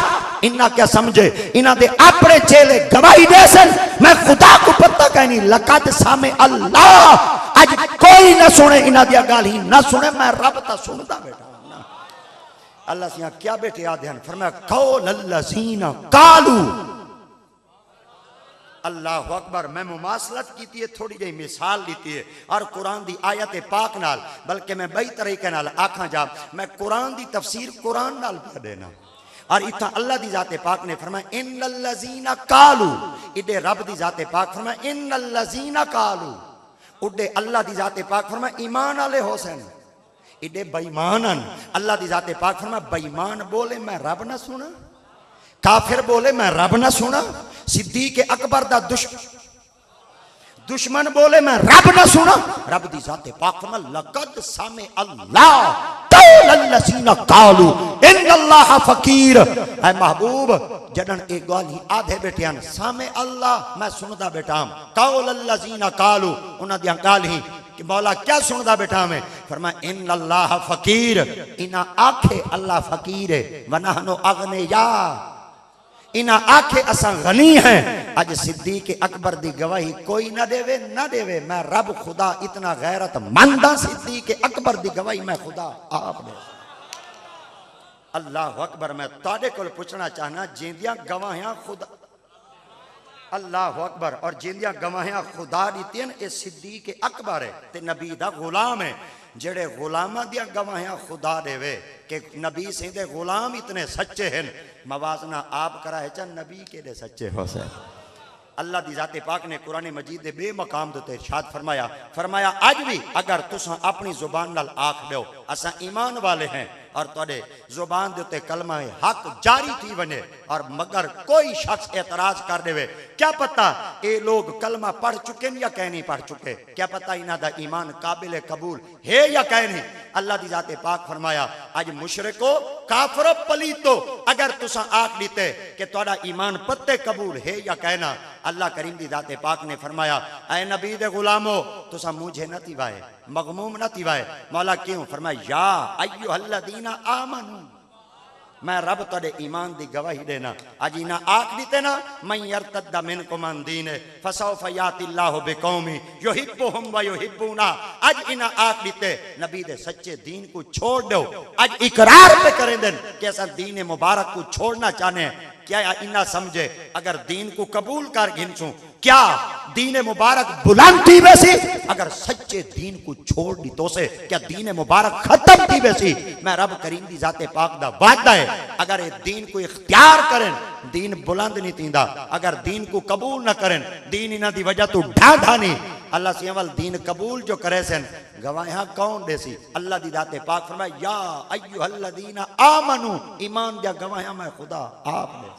इन्ना क्या समझे इन्ना दे अपने चेले गवाही दे सन मैं खुदा को पता कह नहीं लक़द सामे अल्लाह आज कोई ना सुने इन्ना दिया गाल ही ना सुने मैं रब ता सुनदा बेटा अल्लाह सिया क्या बेटे आध्यान फरमाया कौल अल्लज़ीना क़ालू अल्लाह अकबर मैं मुमासलत की है थोड़ी जी मिसाल दी है और कुरान दी आयत पाक नाल बल्कि मैं बई तरीके नाल आखा जा मैं कुरान दी तफसीर कुरान नाल पढ़ देना और इतना अल्लाह दी जाते पाक ने फरमाया इन्नल्लज़ीना क़ालू इदे रब दी जाते पाक फरमाया इन्नल्लज़ीना क़ालू उडे अल्लाह दी जाते पाक फरमाया ईमान वाले हुसैन इदे बेईमानन अल्लाह दी जाते पाक फरमाया बेईमान बोले मैं रब ना सुना काफिर बोले मैं रब ना सुना सिद्दीक अकबर दा दुश्मन बोले मैं रब ना सुना रब दी जाते पाक में लक़द सामे अल्लाह कौल अल्लज़ीना क़ालू इन्नल्लाह फ़क़ीर ऐ महबूब जडन एक गाल ही आधे बेटियान सामे अल्लाह मैं सुनदा बेटा कौल अल्लज़ीना क़ालू उन्हां दी गाल ही कि मौला क्या सुनदा बेटा में फरमाया इन्नल्लाह फ़क़ीर इना आखे अल्लाह फ़क़ीर है व नहनु अग़निया इना आखे असा गनी हैं आज सिद्दीक अकबर दी गवाही कोई ना देवे मैं रब खुदा इतना गैरत मंदा सिद्दीक अकबर दी गवाही मैं खुदा आप दे अल्लाह अकबर मैं ताड़े को पूछना चाहना जिंदियां गवाहियां खुदा अल्लाह अकबर और जिंदियां गवाहियां खुदा दीतियां ए सिद्दीक अकबर है ते नबी दा गुलाम है जेड़े गुलामा दिया गवाहियां खुदा देवे कि नबी सिंह गुलाम इतने सच्चे हैं, मवाजना आप करा है चन नबी के सच्चे हो से। अल्लाह दी जाते पाक ने कुरान मजीद दे बेमकाम दे इरशाद फरमाया, फरमाया आज भी अगर तुसा अपनी जुबान नाल आख दो असा ईमान वाले हैं और तुहाडे जुबान दे उत्ते कलमा हक जारी थी वने और मगर कोई शख्स एतराज कर देवे, क्या पता ये लोग कलमा पढ़ चुके या कह नहीं पढ़ चुके, क्या पता इन्हां दा ईमान काबिल कबूल है या कह नहीं। अल्लाह दी जाते पाक फरमाया आज मुशरिको काफरो पलीतो अगर तुसा आख दीते कि तुहाडा ईमान पत्ते कबूल है या कहना, अल्लाह करीम दी जाते पाक ने फरमाया ऐ नबी दे गुलामो तुसा मुझे न तिवाए मगमूम न तिवाए। मौला क्यों? फरमाया या अय्युहल्लज़ीना आमनू, मैं रब तुहाडे ईमान दी गवाही देना। आज इना आख दीते ना मैं यरतद्दा मिनकुम अन दीने फसौफ यातिल्लाहु बिकौमी युहिब्बुहुम व युहिब्बूना। आज इना आख दीते नबी दे सच्चे दीन को छोड़ दो, आज इकरार पे करें दिन कि असा दीन मुबारक को छोड़ना चाहने हैं। क्या इना समझे अगर दीन को कबूल कर घिनसू क्या दीन मुबारक बुलंद थी वैसी, अगर सच्चे दीन को छोड़ दी तो से क्या दीन मुबारक खत्म थी वैसी। मैं रब करीम दी जाते पाक दा वादा है अगर ये दीन को इख्तियार करें दीन बुलंद नहीं तींदा, अगर दीन को कबूल न करें दीन इन्हां दी वजह तो ढांढा नहीं। अल्लाह सियावल दीन कबूल जो करे सन गवाहियां कौन देसी? अल्लाह दी जाते पाक फरमाया या अय्युहल्लज़ीना आमनू, ईमान दिया गवाहियां मैं खुदा आप दे।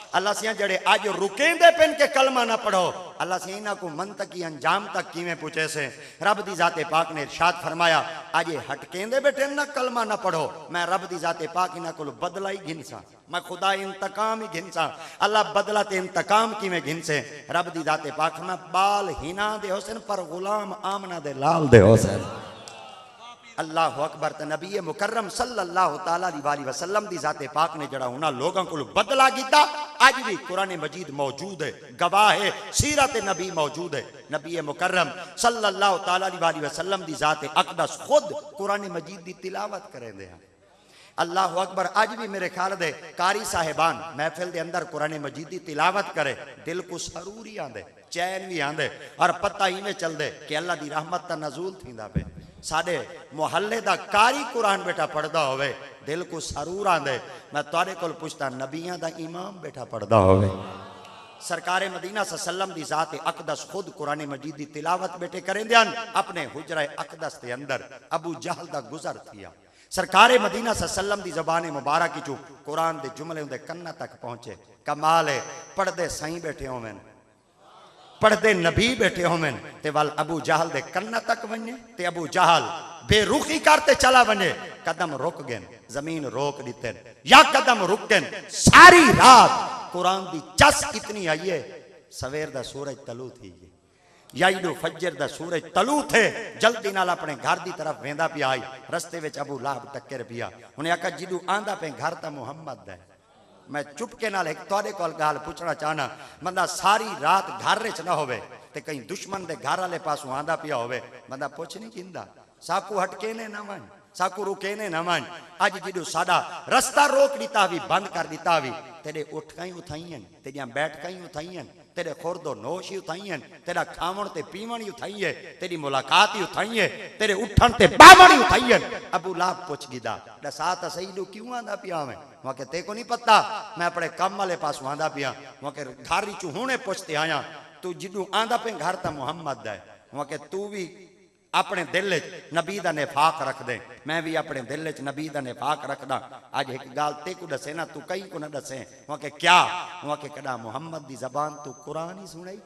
अल्लाह सिया जड़े आज रुकेंदे पेन के कलमा ना पढ़ो, अल्लाह सिया इन्हां को मंतकी अंजाम तक किवें पूछे से। रब दी जाते पाक ने इरशाद फरमाया आज हटकेंदे बेटे ना कलमा ना पढ़ो, मैं रब दी जाते पाक इन्हां को बदला ही घिनसा, मैं खुदा इंतकाम ही घिनसा। अल्लाह बदला ते इंतकाम किवें घिनसे? रब दी जाते पाक में बाल हिना दे हुसैन पर गुलाम आमना दे लाल दे हुसैन। अल्लाह अकबर। ते नबी मुकर्रम सल्लल्लाहु ताला अलैहि वसल्लम दी जाते पाक ने जड़ा उन्हां लोगों को बदला कीता आज भी कुरान मजीद मौजूद है, गवाह है, सीरत नबी मौजूद है। नबी मुकर्रम सल्लल्लाहु ताला अलैहि वसल्लम दी जाते अकदस खुद कुरान मजीद दी तिलावत करेंदे हैं। अल्लाह अकबर। आज भी मेरे ख्याल दे कारी साहिबान महफिल दे अंदर कुरान मजीद दी तिलावत करे दिल को सरूर ही आंदे, चैन भी आंदे और पता ही में चल दे कि अल्लाह दी रहमत दा नज़ूल थींदा पे। साडे मुहल्ले दा कारी कुरान बेटा पढ़दा होवे दिल को सरूर आंदे। मैं तुहाडे कोल पुछदा नबियां दा इमाम बेटा पढ़दा होवे। सरकारे मदीना सल्लम दी जात अकदस खुद कुरान मजीद दी तिलावत बेटे करेंदे हन अपने हुजरा अकदस दे अंदर। अबू जहल दा गुजर थिया, सरकारे मदीना सल्लम दी ज़बान मुबारक चू कुरान दे जुमले उनके कन्ना तक पहुंचे। कमाल है, पढ़दे सही बैठे होवें, पढ़दे नबी बैठे होवें ते वल अबू जहल दे कन्ना तक वने ते अबू जहल बेरुखी करते चला वने। कदम रुक गए, जमीन रोक दीते या कदम रुक गए। सारी रात कुरान दी चस इतनी आई है, सवेर दा सूरज तलू थी या इडो फजर दा सूरज तलू थे। जल्दी नाल अपने घर दी तरफ वेंदा पिया आई, रस्ते विच अबू लहब टक्कर पिया। उन्हें आखा जिडू आंदा पे घर ता मुहम्मद है। मैं चुपके नाल एक तुहाडे कोल गल पूछना चाहना, बंदा सारी रात घर च ना होवे ते कहीं दुश्मन दे घर वाले पासों आंदा पिया होवे, बंदा पुछ नहीं किंदा साकू हटके ने ना वन साकू रुके ने ना वन। अज जिडू साडा रस्ता रोक दिता भी बंद कर दिता भी, तेरे उठका ही उठाईयन, तेरिया बैठका ही उठाईयन, तेरे खुरदो नोश ही उठाईयन, तेरा खावण ते पीवण ही उठाई है, तेरी मुलाकात ही उठाई है, तेरे उठन ते बावण ही उठाई है। अबू लाभ पुछ गिदा दसा तो सही लू क्यों आंदा पिया मैं? वहां के ते को नहीं पता, मैं अपने कम वाले पास आंदा पिया। वहां के घर चू हुणे पुछते आया तू जिडू आंदा पे घर ता मुहम्मद है। वहां के तू भी अपने दिल च नबी दा निफाक रख दे, मैं भी अपने दिल च नबी दा निफाक रखदा। अज एक गाल ते को दसे ना तू कई को ना दसे। वहां के क्या? वहां के कदा मुहम्मद दी जबान तू कुरान ही सुनाई।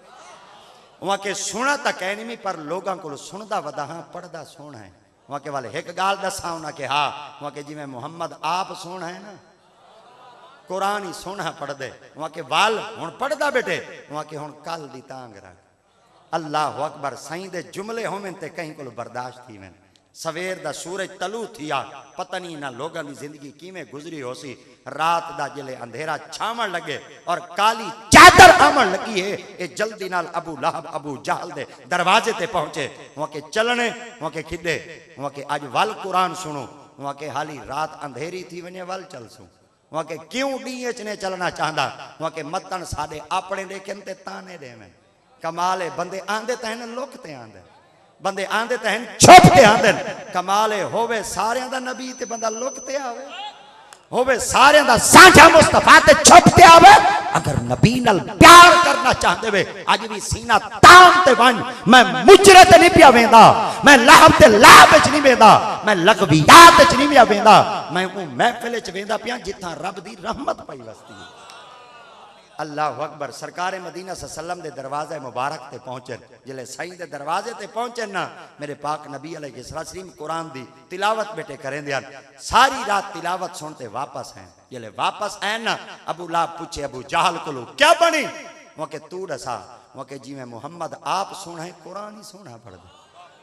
वहां के सुना तो कह नहीं पर लोगों को सुनदा वदा हाँ पढ़दा सोना है। वहां के वाले एक गाल दसा उन्हें के हाँ वहां के जिमें मुहम्मद आप सोना है ना कुरान ही सोना पढ़ दे। वहां के वाल हुण पढ़दा बेटे, वहां के हुण कल दी तांग रख। अल्लाह अकबर। साईं दे जुमले होवें ते कहीं को बर्दाश्त थी वें। सवेर दा सूरज तलू थिया, पता नहीं ना लोगों की जिंदगी किवें गुजरी होसी। रात दा जिले अंधेरा छावण लगे और काली चादर आमण लगी है, ये जल्दी नाल अबू लहब अबू जहल दे दरवाजे ते पहुंचे। वहां के चलने वहां के खिदे वहां के अज वल कुरान सुनो। वहां के हाली रात अंधेरी थी वने वल चलसू। वहां के क्यों डीए चने चलना चाहता? वहां के मतन साडे अपने देखें ते ताने देवें। कमाल है, बंदे आंदे तो हैं लुकते आंदे। बंदे आंदे ते हैं छुप के आंदे कमाले होवे सारियां दा नबी ते बंदा लुकते आवे होवे सारियां दा साझा मुस्तफा ते छुपते आवे अगर नबी नाल प्यार करना चाहते वे अज भी सीना तान ते वन मैं मुजरे ते नहीं पिया वेंदा मैं लाभ ते लाभ विच नहीं वेंदा मैं लगवियात विच नहीं पिया वेंदा मैं वो महफिल च वेंदा पिया जिथा रब दी रहमत पई वसदी है। अल्लाह अकबर। सरकार मदीना सल्लम दे दरवाजे मुबारक ते पहुंचे जिले साईं दे दरवाजे ते पहुंचे ना मेरे पाक नबी अलैहिस्सलाम कुरान दी तिलावत बेटे करेंदे हन सारी रात तिलावत सुनते वापस हैं जिले वापस आए ना अबू लाहब पूछे अबू जहल को क्या बनी वहां के तू दसा वहां के जिवें मुहम्मद आप सुना है कुरान ही सुना पढ़ दे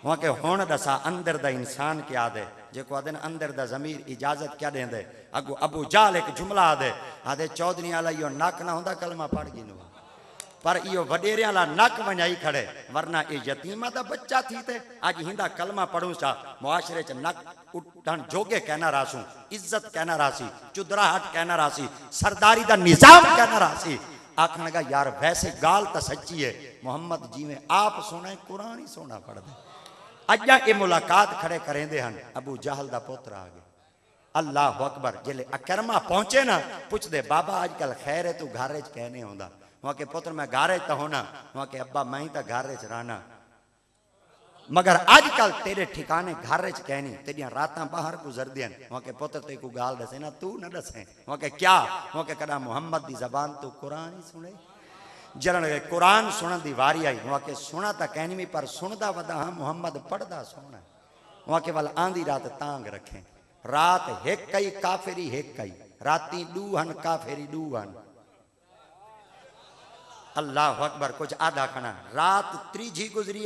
वहां के हुण दसा अंदर दा इंसान क्या दे जेको आदे अंदर दा जमीर इजाजत क्या देंदे अगो अबू जहल एक जुमला आदे चौधरी वाला यो नक ना होंदा कलमा पढ़ गिनो पर इो वडेरे वाला नक वंजाई खड़े वरना ये यतीमा दा बच्चा थी ते आज हिंदा कलमा पढ़ूं सा मुआशरे च नक उठन जोगे कहना रासू इज्जत कहना रासी चुदराहट कहना रासी सरदारी दा निजाम कहना रासी आखन लगा यार वैसे गाल तो सच्ची है मुहम्मद जिवें आप सोना कुरान ही सोना पढ़ दे अजा ये मुलाकात खड़े करेंदे हन अबू जहल दा पुत्र आ गए अल्लाह अकबर जिले अकरमा पहुंचे ना पुछदे बाबा आजकल खैर है तू घर च कहने आंदा वहां के पुत्र मैं घर च होना वहां के अब्बा मैं तो घर च रहना मगर आजकल तेरे ठिकाने घर च कहनी तेरिया रातां बाहर गुजरदियां वहां के पुत्र ते को गाल दसे ना तू न दसे वहां के क्या वहां के कदा मुहम्मद दी जबान तू कुरान ही सुने जरण कुरान सुनन दी वारी आई वहां के सुना ता कहनी में पर सुनदा वदा हां मुहम्मद पढ़दा सोना वहां के वल आंधी रात तांग रखे रात एक कई काफिरी एक कई राती दूहन काफिरी दूहन अल्लाह अकबर कुछ आधा खना रात त्रीजी गुजरी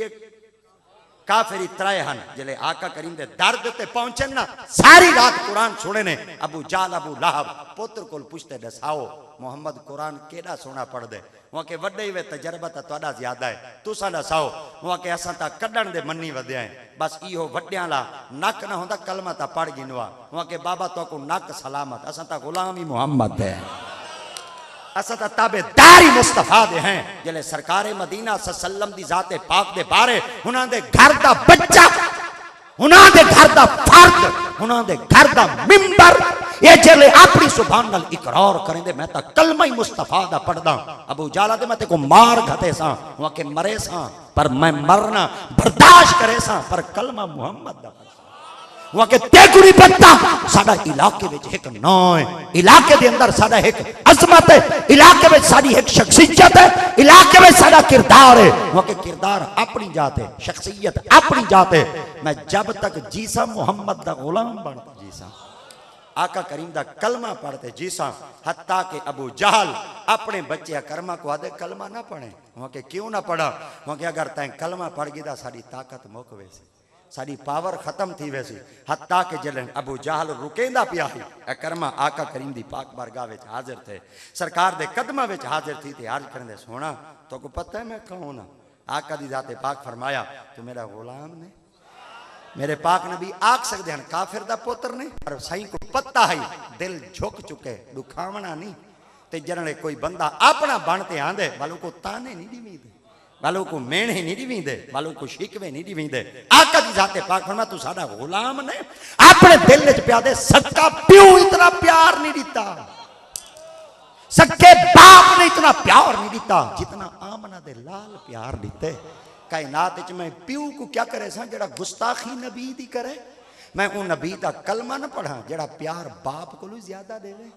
काफिरी त्राए हन जिले आका करीम दे दर्द ते पहुंचे ना सारी रात कुरान सुने ने अबू जाल अबू लाहब पुत्र को पूछते दसाओ मुहम्मद कुरान केड़ा सोना पढ़ दे वहां के वड्डे वे तजर्बा ता तोड़ा ज्यादा है तुसा दसाओ वहां के असां ता कड्डण दे मन्नी वधिया है बस इहो वड्डियां ला नक ना होंदा कलमा ता पढ़ गिनवा वहां के बाबा तो को नक सलामत असां ता गुलाम ही मुहम्मद है असा ता ताबेदारी मुस्तफा दे हैं जिले सरकारे मदीना सल्लम दी जाते पाक दे बारे उन्हां दे घर दा बच्चा उन्हां दे घर दा फर्द उन्हां दे घर दा मिंबर ये जिले अपनी जुबान नाल इकरार करेंदे मैं ता कलमा ही मुस्तफा दा पढ़दा अबू जाला दे मैं ते को मार घते सा वहां के मरे सा पर मैं मरना बर्दाश्त करे सा पर कलमा मुहम्मद दा वहां के तेगुड़ी पत्ता साडा इलाके विच एक नाम है इलाके दे अंदर साडा एक अजमत है इलाके में साडी एक शख्सियत है इलाके में साडा किरदार है वहां के किरदार अपनी जात है शख्सियत अपनी जात है मैं जब तक जीसा मुहम्मद दा गुलाम बनता जीसा आका करीम दा कलमा पढ़ते जीसा हत्ता के अबू जहल अपने बच्चे अकरमा को आदे कलमा ना पढ़े वहां के क्यों ना पढ़ा वहां के अगर तैं कलमा पढ़ गई ता साडी ताकत मुक वेसी साड़ी पावर खत्म थी वैसी हत्ता के जलन अबू जहल रुकेंदा पिया ही अकरमा आका करीम दी पाक बारगाह विच हाजिर थे सरकार दे कदमा विच हाजिर थी ते अर्ज करंदे सोना तो को पता है मैं कौन हां आका दी जाते पाक फरमाया तू मेरा गुलाम ने मेरे पाक नबी आख सकदे हन काफिर दा पुत्र ने पर साईं को पता है दिल झुक चुके दुखावना नहीं ते जरणे कोई बंदा अपना बनते आंदे वालों को ताने नहीं दीवींदे वालों को मेणे नहीं दीवींदे वालों को शिकवे नहीं दीवींदे आका दी जाते पाक फरमाया तू साडा गुलाम ने अपने दिल विच प्या दे सच्चा प्यो इतना प्यार नहीं दिता सच्चे बाप ने इतना प्यार नहीं दिता जितना आमना दे लाल प्यार दिते कायनात विच मैं प्यो को क्या करे सा जेड़ा गुस्ताखी नबी दी करे मैं वो नबी दा कलमा न पढ़ा जेड़ा प्यार बाप को ज्यादा देवे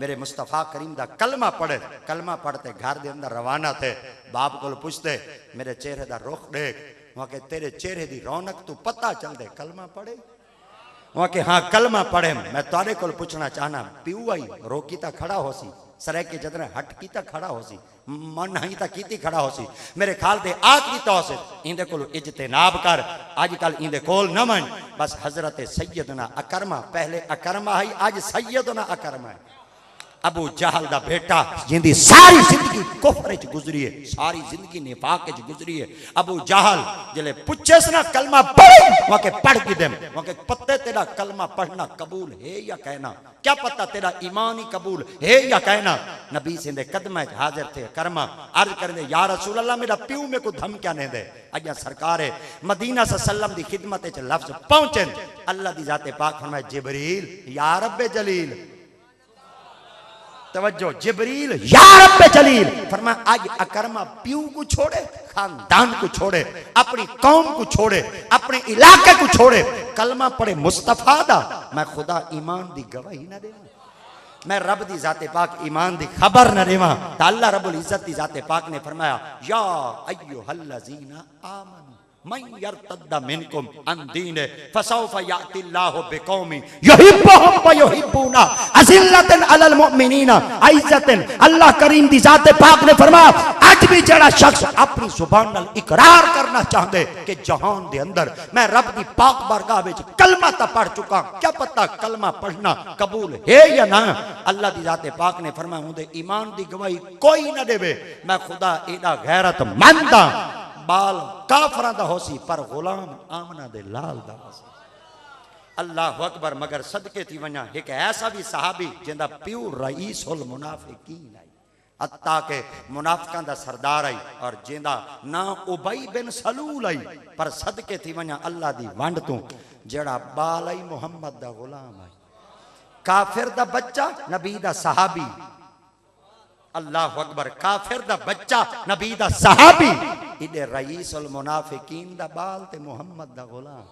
मेरे मुस्तफा करीम दा कलमा पढ़े कलमा पढ़ते घर दे अंदर रवाना थे बाप को पूछते मेरे चेहरे दा रुख देख वहां के तेरे चेहरे दी रौनक तू पता चल दे कलमा पढ़े वहां के हाँ कलमा पढ़े मैं तारे को पूछना चाहना प्यू आई रोकी ता खड़ा होसी सरे के जदने हट की ता खड़ा होसी मन नहीं ता कीती खड़ा होसी मेरे ख्याल दे आखिरी तौसिफ इंदे कोल इज्तिनाब कर आजकल इंदे कोल न मन बस हजरत सैयदना अकरमा पहले अकरमा है आज सैयदना अकरमा है अबू जहल दा बेटा जिंदी सारी जिंदगी कुफर च गुजरी है, सारी जिंदगी निफाक च गुजरी है। अबू जहल जिले पूछे ना कलमा पढ़ वहां के पढ़ के दे वहां के पत्ते तेरा कलमा पढ़ना कबूल है या कहना, क्या पता तेरा ईमान ही कबूल है या कहना। नबी सिंधे कदम हाजिर थे करमा अर्ज कर दे या रसूल अल्लाह मेरा प्यू में को धमकिया नहीं दे। अजा सरकार है मदीना सल्लम दी खिदमत च लफ्ज पहुंचे अल्लाह दी जाते पाक फरमाए जिबरील या रब्बे जलील, तवज्जो जिबरील या रब्बे जलील फरमाया आज अकरमा प्यू को छोड़े, खानदान को छोड़े, अपनी कौम को छोड़े, अपने इलाके को छोड़े, कलमा पढ़े मुस्तफा दा, मैं खुदा ईमान दी गवाही ना देवा, मैं रब दी जाते पाक ईमान दी खबर न देवा। तो अल्लाह रब्बुल इज्जत दी जाते पाक ने फरमाया या अय्युहल्लज़ीना आमनू मन यर्तद्दा मिनकुम अन दीने फसौफ यातिल्लाहु बिकौमी युहिब्बुहुम व युहिब्बूना अज़िल्लतन अलल मुमिनीना इज्जतन। अल्लाह करीम दी जाते पाक ने फरमाया आज भी जड़ा शख्स अपनी जुबान नाल इकरार करना चाहते कि जहान दे अंदर मैं रब दी पाक बारगाह विच कलमा ता पढ़ चुका, क्या पता कलमा पढ़ना कबूल है या ना। अल्लाह दी जाते पाक ने फरमाया उहदे ईमान दी गवाही कोई ना देवे, मैं खुदा एदा गैरतमंद बाल काफरा दा होसी पर गुलाम आमना दे लाल दा होसी। अल्लाह अकबर। मगर सदके थी वना एक ऐसा भी सहाबी जिंदा प्यू रईसुल मुनाफिकीन आई, अत्ता के मुनाफिकां दा सरदार आई और जिंदा ना उबई बिन सलूल आई, पर सदके थी वना अल्लाह दी वंड तू जेड़ा बाल आई मुहम्मद दा गुलाम आई, काफिर दा बच्चा नबी दा सहाबी। अल्लाह अकबर। काफिर दा बच्चा नबी दा सहाबी, इदे रईसुल मुनाफिकीन दा बाल ते मुहम्मद दा गुलाम।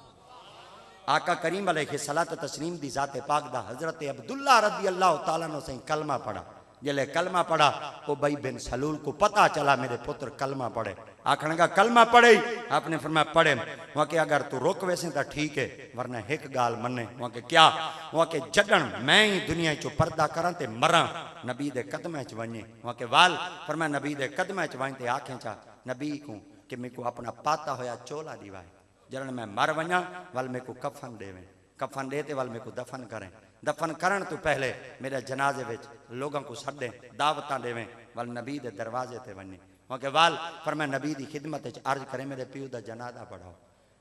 आका करीम अलैहिस्सलातु तस्लीम दी जाते पाक दा हजरत अब्दुल्ला रज़ी अल्लाह तआला अन्हु से कलमा पढ़ा। जिले कलमा पढ़ा उबई बिन सलूल को पता चला मेरे पुत्र कलमा पढ़े, आखणगा कलमा पढ़े, आपने फरमाया पढ़े। वहां के अगर तू रुक वैसे तो ठीक है, वरना एक गाल मन्ने। वहां के क्या, वहां के जडन मैं ही दुनिया चो पर्दा करा ते मरा, नबी दे कदम च वने। वहां के वाल फरमाया नबी दे कदम च वने ते आखें चा नबी को कि मेरे को अपना पाता होया चोला दिवाए, जरण मैं मर वना वल मेरे को कफन देवे, कफन दे ते वल मेरे को दफन करें, दफन करण तो पहले मेरे जनाजे विच लोगों को सदे दावतां देवें वल नबी दे दरवाजे ते वने। वहां के वाल फरमाया नबी दी खिदमत च अर्ज करे मेरे प्यू दा जनाजा पढ़ाओ।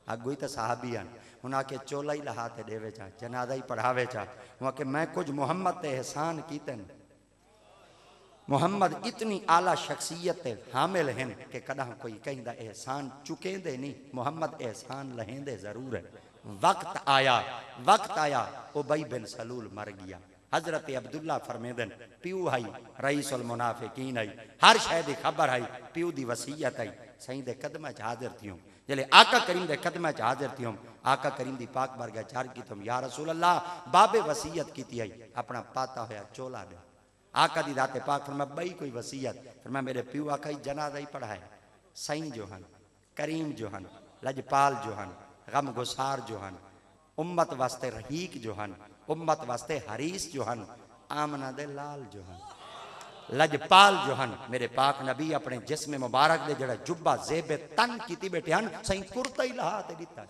अगू ही तो साहबी आन उन्हें के चोला ही लहा ते देवे चा, जनाजा ही पढ़ावे चा। वहां के मैं कुछ मुहम्मद ते एहसान कीते, मुहम्मद इतनी आला शख्सियत हामिल हैं कि कदा कोई कहीं दा एहसान चुकेंदे नहीं, मुहम्मद एहसान लहेंदे जरूर है। वक्त आया उबई बिन सलूल मर गया। हजरत अब्दुल्ला फरमेदन प्यू आई रईसुल मुनाफिकीन आई, हर शय दी खबर आई, प्यू दी वसीयत आई, सही दे कदम च हाजिर थियूं। जले आका करीम दे कदम च हाजिर थियूं, आका करीम दी पाक बारगाह चार की तुम या रसूल अल्लाह बाबे वसीयत की आई अपना पाता होया चोला दे। आका दी दाते पाक फरमा बई कोई वसीयत, फरमा मेरे प्यू आका ही जनाजा ही पढ़ाए, सही जो हन, करीम जो हन, लजपाल जो हन, गम गुसार जो हन, उम्मत वास्ते रहीक जो हन, उम्मत वास्ते हरीस जो हन, आमना दे लाल जो हन, लजपाल जो हन। मेरे पाक नबी अपने जिस्म मुबारक दे जड़ा जुब्बा जेबे तन कीती बैठे हन, सही कुर्ता ही लहा ते दिता।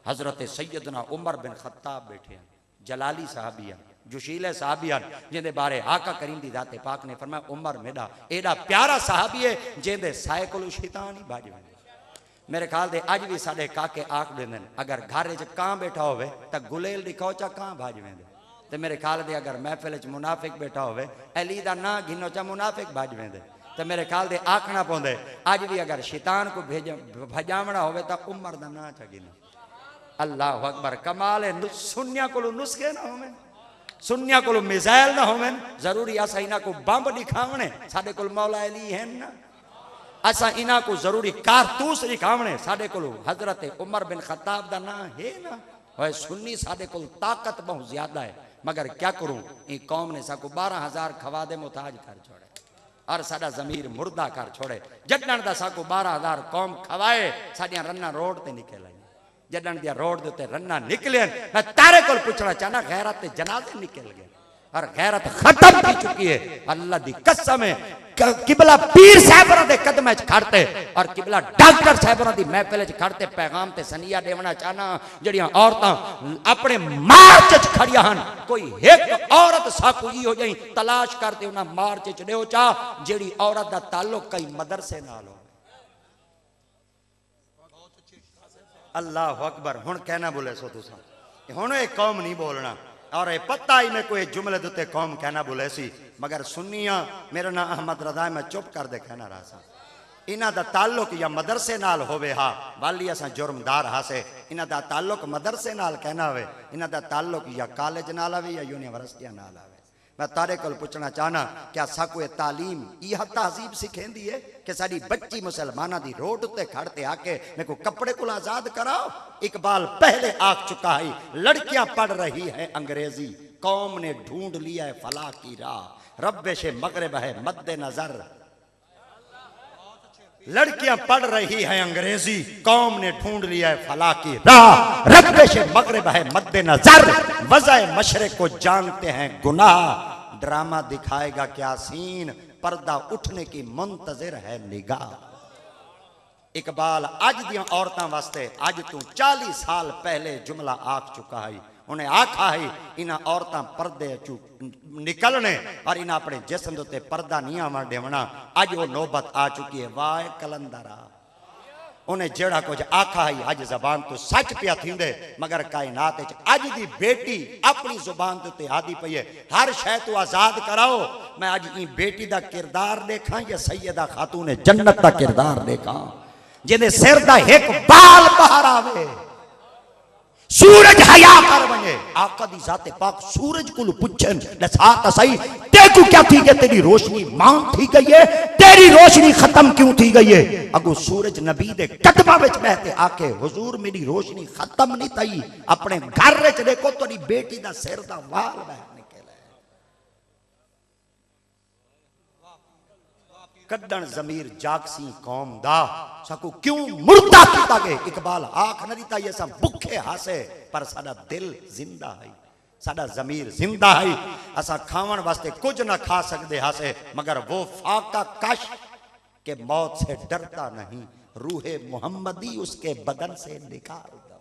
हजरत सैयदना उमर बिन खत्ताब बैठे हैं, जलाली साहबिया जुशीले साहबिया जिंदे बारे आका करीम दी जाते पाक ने फरमाया उमर मेरा एडा प्यारा साहबी है जिंदे साए कोलो शैतान ही बाज वेंदे। मेरे ख्याल दे अज भी साडे काके आख देंदे अगर घर च कां बैठा होवे तां गुलेल दी कौचा कां भाज वेंदे, ते मेरे ख्याल दे अगर महफिल च मुनाफिक बैठा होवे अली दा ना गिनो चा मुनाफिक भाज वेंदे। ते मेरे ख्याल दे आखना पौंदे अज भी अगर शैतान को भजावना होवे तां उमर दा ना चा गिनो। अल्लाह अकबर। कमाल है, सुन्निया कोलो नुस्खे ना होवे, सुन्निया को मिसाइल ना होवे, जरूरी असा इना को बंब दिखावने, साडे कोल मौला अली हैं ना, असा इना को जरूरी कारतूस दिखावने, साडे कोल हजरत उमर बिन खत्ताब दा ना है ना। वह सुन्नी साडे कोल ताकत बहुत ज्यादा है, मगर क्या करूं ई कौम ने साको 12,000 खवादे मुताज कर छोड़े और साडा जमीर मुर्दा कर छोड़े। जडन दा साको 12,000 कौम खवाए, साडियां रन्ना रोड ते निकल आई, जडन दिया रोड दे उत्ते रन्ना निकले। मैं तारे कोल पूछना चाहना गैरत ते जनाजे निकल गए और गैरत खत्म की चुकी है। अल्लाह दी कसम है किबला पीर साहब दे कदम खड़ते और किबला डॉक्टर साहब की महफिल खड़ते पैगाम ते सनिया देवना चाहना जड़ियां औरतां अपने मार्च च खड़ियां हन कोई एक औरत साकू जी हो जाई तलाश करते उन्हें मार्च च देओ चा जेड़ी औरत दा ताल्लुक कई मदरसे नाल हो। अल्लाह अकबर। हुण कहना बोले सो तुसा हुण ये कौम नहीं बोलना और ये पता ही मैं कोई जुमले दुते कौम कहना बोले सी मगर सुनिया मेरा नाम अहमद रजा मैं चुप कर दे कहना रहा सा इन्हां दा ताल्लुक या मदरसे नाल होवे हा वाली असां जुर्मदार हासे इन्हां दा ताल्लुक मदरसे नाल कहना होवे इन्हां दा ताल्लुक या कॉलेज नाल आवे या यूनिवर्सिटी नाल आवे। मैं तारे को पूछना चाहना क्या साकू ये तालीम यह तहजीब सिखेंदी है कि साडी बच्ची मुसलमाना दी रोड उत्ते खड़ते आके मेरे को कपड़े को आजाद कराओ। इकबाल पहले आख चुका है लड़कियां पढ़ रही है अंग्रेजी कौम ने ढूंढ लिया है फलाह की राह रब्बे से मगरिब है मद्दे नजर। लड़कियां पढ़ रही है अंग्रेजी कौम ने ढूंढ लिया है फलाह की राह रब्बे से मगरिब है मद्दे नजर वज़ाए मशरिक को जानते हैं गुनाह ड्रामा दिखाएगा क्या सीन पर्दा उठने की मुंतजिर है निगाह। इकबाल अज दियां औरतां वास्ते अज तू 40 साल पहले जुमला आख चुका है उन्हें आखा है इन्हां औरतां पर्दे चू निकलने और इन्हां अपने जिस्म उत्ते पर्दा नहीं आवन देवना अज वो नौबत आ चुकी है। वाह कलंदरा उन्हें जेड़ा कुछ आखा है अज जबान तो सच पिया थींदे मगर कायनात अज दी बेटी अपनी जुबान ते आदी पई है हर शय तो आजाद कराओ। मैं अज ई बेटी दा किरदार देखा या सैयदा खातून जन्नत दा किरदार देखा जिहदे सिर दा एक बाल बाहर आवे सूरज हया कर बने आका दी जाते पाक सूरज को पूछन दसा त सही तेकू क्या थी कि तेरी रोशनी मां थी गई है तेरी रोशनी खत्म क्यों थी गई है। अगो सूरज नबी दे कदमां विच बहते आके हुजूर मेरी रोशनी खत्म नहीं थई अपने घर विच देखो तेरी बेटी दा सिर दा वाल बाहर निकले कड्डण जमीर जागसी कौम दा सकू क्यों मुर्दा कीता गए। इकबाल आख न दिता ये सब भुखे हासे पर साडा दिल जिंदा है साडा जमीर जिंदा है असा खावन वास्ते कुछ ना खा सकते हासे मगर वो फाका कश के मौत से डरता नहीं रूहे मुहम्मदी उसके बदन से निकाल दो।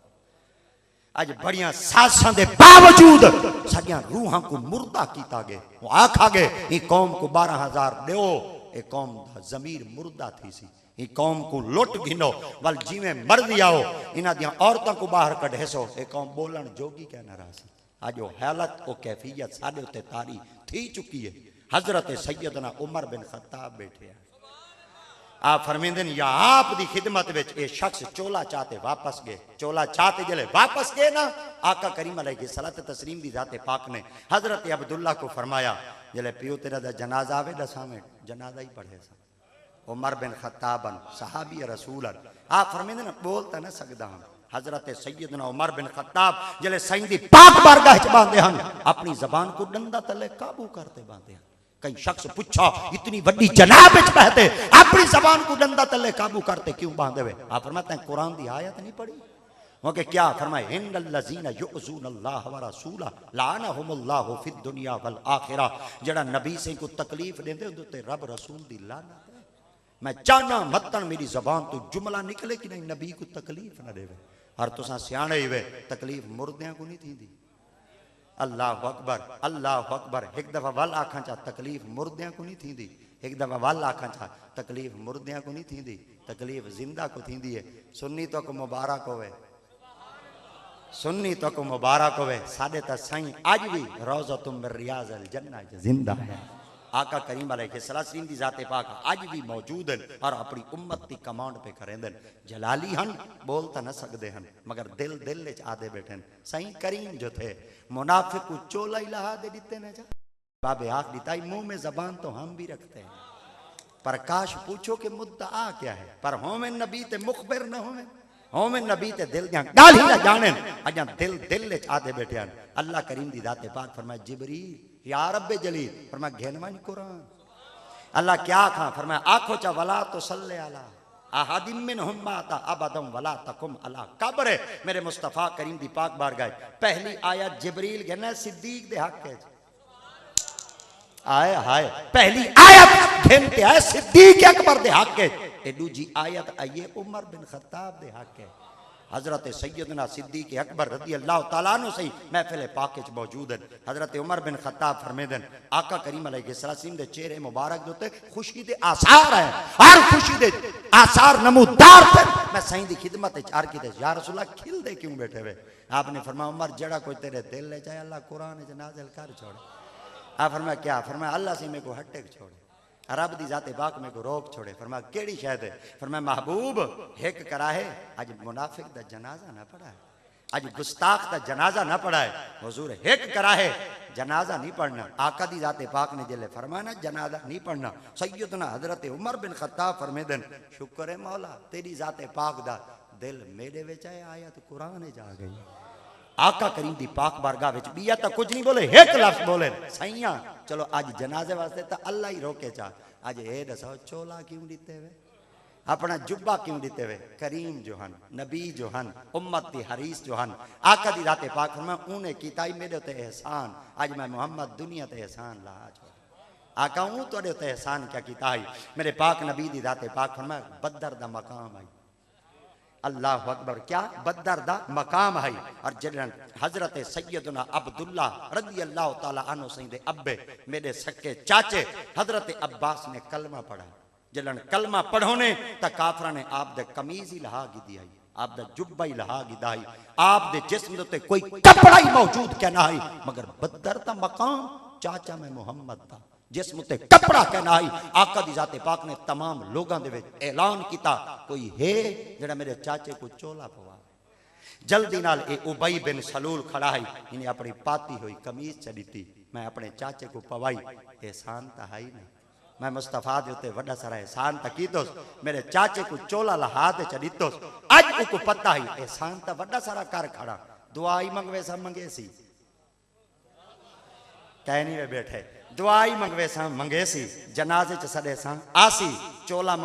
अज बड़ियां सासां दे बावजूद साडियां रूहां को मुर्दा कीता गए वो आखा गए ई कौम को 12,000 दो ए कौम दा जमीर मुर्दा थी सी ई कौम को लुट गिनो वल जिवें मर्जी आओ इन्हां दियां औरतां को बाहर कढे सो ए कौम बोलन जोगी कहना रहा सी। आज वो हालत वो कैफियत साडे उत्ते तारी थी चुकी है। हजरत सैयदना उमर बिन खत्ताब बैठे हैं आप फरमेंदे या आप दी खिदमत विच ए शख्स चोला चाहते वापस गए चोला चाहते जले वापस गए ना आका करीम अलैहिस्सलात तस्लीम दी जाते पाक ने हजरत अब्दुल्ला को फरमाया जले पियो तेरा दा जनाजा आवे दसावें जनाजा ही पढ़े सा उमर बिन खत्ताबन सहाबी रसूलन आप फरमेंदे ना बोल ता ना सकदा हम हजरत सैयदना उमर बिन खत्ताब जले सईं दी पाक बारगाह च बांधे हन अपनी जबान को डंडा तले काबू करते बांधे हन। कई शख्स पूछा इतनी बड़ी जनाब विच बहते अपनी जबान को डंडा तले काबू करते क्यों बांधे हुए। आप फरमाते हैं कुरान दी आयत नहीं पढ़ी ओके क्या फरमाए इन्नल लज़ीना युअज़ून अल्लाह व रसूला लानहुमुल्लाहु फिद दुनिया वल आखिरा जड़ा नबी से को तकलीफ देंदे उदे ते रब रसूल दी लानत है। मैं चाहना मतन मेरी जबान तो जुमला निकले कि नहीं नबी को तकलीफ ना देवे और तुसा सियाणे ही वे तकलीफ मुर्दियां को नहीं थींदी। अल्लाह अकबर एक दफा वल आखा चा तकलीफ मुर्दियां को नहीं थींदी एक दफा वल आखा चा तकलीफ मुर्दियां को नहीं थींदी तकलीफ जिंदा को थींदी है। सुन्नी तो को मुबारक होवे सुन्नी तो को मुबारक होवे साडे ता साईं आज भी रौज़तुम मिन रियाज़िल जन्नह जिंदा है। आका करीम अलैहिस्सलाम दी जाते पाक आज भी मौजूद हैं और अपनी उम्मत की कमांड पे करेंदे जलाली हन बोल तो न सकते हन मगर दिल दिल विच आदे बैठे सही करीम जो थे मुनाफिक को चोला ही लहा दे दिते ने जा बाबे आख दिता मुंह में जबान तो हम भी रखते हैं पर काश पूछो कि मुद्दा आ क्या है पर होमे नबी ते मुखबिर न होमे होमे नबी ते दिल दियां गाल ही ना जाने अजा दिल दिल विच आदे बैठे हन। अल्लाह करीम दी जाते पाक फरमाया जिबरील या रब्बे जलील फरमाया घेनवानी कुरान अल्लाह क्या खा फरमाया आखो चा वला तो सल्ले अला अहदिम मिनहुम माता अबदम वला तकुम अला कब्र मेरे मुस्तफा करीम दी पाक बारगाह पहली आयत जिबरील कहना सिद्दीक दे हक है आए हाय पहली आयत घंटे है सिद्दीक अकबर दे हक है, दूजी आयत आइए उमर बिन खत्ताब दे हक है। हजरत सैयदना सिद्दीक अकबर रज़ी अल्लाह तआला अन्हु सही महफिल पाक च मौजूद हैं। हजरत उमर बिन खत्ताब फरमाते हैं आका करीम अलैहिस्सलाम दे चेहरे मुबारक दे उत्ते खुशी दे आसार है, हर खुशी दे आसार नमूदार थे। मैं सही दी खिदमत च अर्ज कीते या रसूल अल्लाह खिलदे क्यों बैठे हुए? आपने फरमाया उमर जड़ा कोई तेरे दिल ले जाए अल्लाह कुरान च नाज़िल कर छोड़े। आप फरमाया क्या? फरमाया अल्लाह से मेरे को हटे छोड़े, रब दी जाते पाक में को रोक छोड़े। फरमाया केड़ी शायद है? फरमाया महबूब हिक करा है आज मुनाफिक दा जनाजा ना पड़ा है, आज गुस्ताख दा जनाजा ना पड़ा है। हुजूर हिक करा है जनाजा नहीं पढ़ना। आका दी जाते पाक ने जिले फरमाया ना जनाजा नहीं पढ़ना। सैयदना हजरत उमर बिन खत्ताब फरमाते हैं शुक्र है मौला तेरी जाते पाक दा दिल मेरे विच है, आयत कुरान जा गई। आका करीम दी पाक बारगाह विच बिया तो कुछ नहीं बोले, एक लफ्ज बोले सैया चलो आज जनाजे वास्ते तो अल्लाह ही रोके चा। आज ये दसो चोला क्यों दीते हुए, अपना जुब्बा क्यों दीते हुए? करीम जो हन नबी जो हन उम्मत दी हरीस जो हन आका दी राते पाक फरमा उन्हें कीता ही मेरे ते एहसान। आज मैं मोहम्मद दुनिया ते एहसान ला छोड़ आका हूं तोड़े ते एहसान क्या कीता है? मेरे पाक नबी दी राते पाक फरमा बदर दा मकाम आई। अल्लाह अकबर क्या बदर दा मकाम है। और जन हजरत सैयदना अब्दुल्ला रज़ी अल्लाह तआला अन्हु सही दे अब्बे मेरे सके चाचे हजरत अब्बास ने कलमा पढ़ा। जलन कलमा पढ़ोने तो काफरा ने आप दे कमीज ही लहा गी आई, आप दा जुब्बा ही लहा गी दाई, आप दे जिस्म दे कोई कपड़ा ही मौजूद कहना है। मगर बदर दा मकाम चाचा मैं मोहम्मद दा जिस्म ते कपड़ा कहना है। आका दी जाते पाक ने तमाम लोगों दे विच ऐलान किया कोई है जेड़ा मेरे चाचे को चोला पवा। जल्दी नाल ए उबई बिन सलूल खड़ा है, इन्हें अपनी पाती हुई कमीज चढ़ी मैं अपने चाचे को पवाई। एहसान तो है ही नहीं, मैं मुस्तफा दे उत्ते वड्डा सारा एहसान तो कीतोस, मेरे चाचे को चोला लहा ते चढ़ीतोस। अज को पता है एहसान तो वड्डा सारा कर खड़ा। दुआ ही मंगवे सा मंगे सी कह नहीं वे बैठे, दुआ ही मंगवे सा मंगे सी, जनाजे च सदे सा आसी, चोला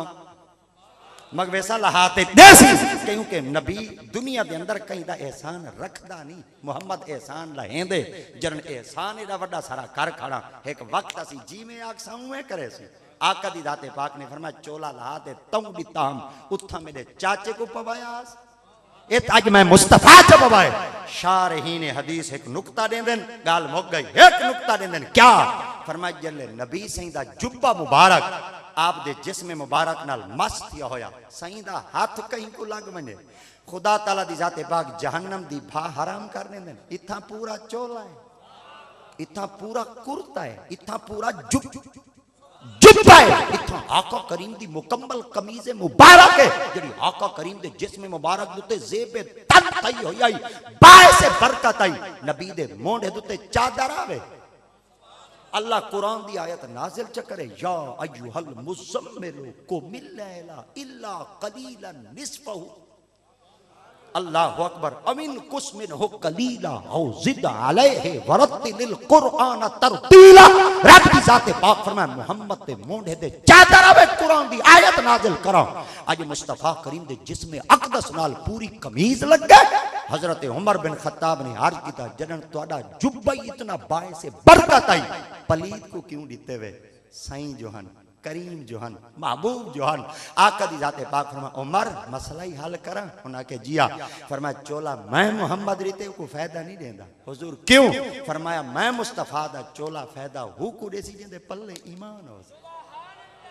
मंगवे सा लहाते देसी। क्योंकि नबी दुनिया के अंदर कहीं दा एहसान रखदा नहीं, मुहम्मद एहसान लहेंदे जरन एहसान एडा वड्डा सारा कर खड़ा। एक वक्त असी जी में आखसा उवें करे सी। आका दी दाते पाक ने फरमाया चोला लहाते तऊ दिता हम उथा मेरे चाचे को पवाया। आज मैं मुस्तफा च पवाए। शारहीन हदीस एक नुक्ता देंदन गाल मुक गई। एक नुक्ता देंदन क्या? फरमाया जल्ले नबी सही दा जुब्बा मुबारक आप दे जिस्म मुबारक नाल मस्त होया, सही दा हाथ कहीं को लग वने खुदा ताला दी जाते पाक जहन्नम दी भा हराम कर देंदन। इथा पूरा चोला है, इथा पूरा कुर्ता है, इथा पूरा जुब्बा है, इथा आका करीम दी मुकम्मल कमीज मुबारक है जेडी आका करीम दे जिस्म मुबारक दुते जेबे तन थई होई आई, बायसे बरकत आई। नबी दे मोंढे दुते चादर आवे। अल्लाह कुरान दी आयत नाजिल च करे या अय्युहल मुज़म्मिलु कुमिल लैला इल्ला कलीलन निस्फहु। अल्लाहु अकबर अमिन कुस्मिन हो कलीला औ जिद अलैहि वरतिल कुरआन तरतीला। रब की जाते पाक फरमाए मोहम्मद ते मोंढे दे चादर आवे कुरान दी आयत नाजिल करा। आज मुस्तफा करीम दे जिस्म अकदस नाल पूरी कमीज लग गए। हजरत उमर बिन खत्ताब ने अर्ज किया जदन तुहाडा जुब्बा इतना बायसे बरकत आई पलीद को क्यों दीते वे? साईं जोहन करीम जोहन महबूब जोहन आका दी जाते पाक फरमा उमर मसला ही हल करा। उन्हें के जिया फरमाया चोला मैं मोहम्मद रीते को फायदा नहीं देंदा। हुजूर क्यों? फरमाया मैं मुस्तफा दा चोला फायदा हु को देसी जिंदे पल्ले ईमान हो।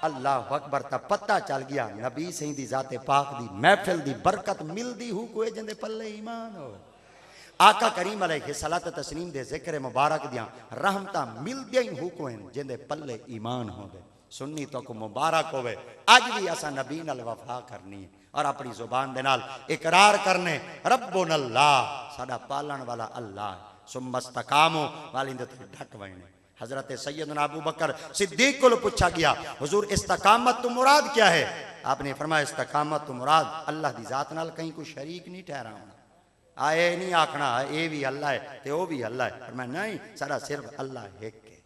अल्लाह अकबर ता पता चल गया नबी सही दी जाते पाक दी महफिल दी बरकत मिलदी हु कोई जिंदे पल्ले ईमान हो। आका करीम अलैहिस्सलात तस्लीम दे जिक्र मुबारक दियां रहमतां मिलदियां ही हु कोई जिंदे पल्ले ईमान होवे। सुन्नी तो को मुबारक होवे। आज भी असा नबी नाल वफा करनी है और अपनी जुबान दे नाल इकरार करने रब्बुन अल्लाह साडा पालन वाला अल्लाह सुमस्तकामो वाली दे ढक वणे। हजरत सैयदना अबू बकर सिद्दीक को पूछा गया हुजूर इस्तकामत तो मुराद क्या है? आपने फरमाया इस्तकामत तो मुराद अल्लाह दी जात नाल कहीं कोई शरीक नहीं ठहराना। आए नहीं आखना ये भी अल्लाह है ते वो भी अल्लाह है। फरमाया नहीं सारा सिर्फ अल्लाह एक है।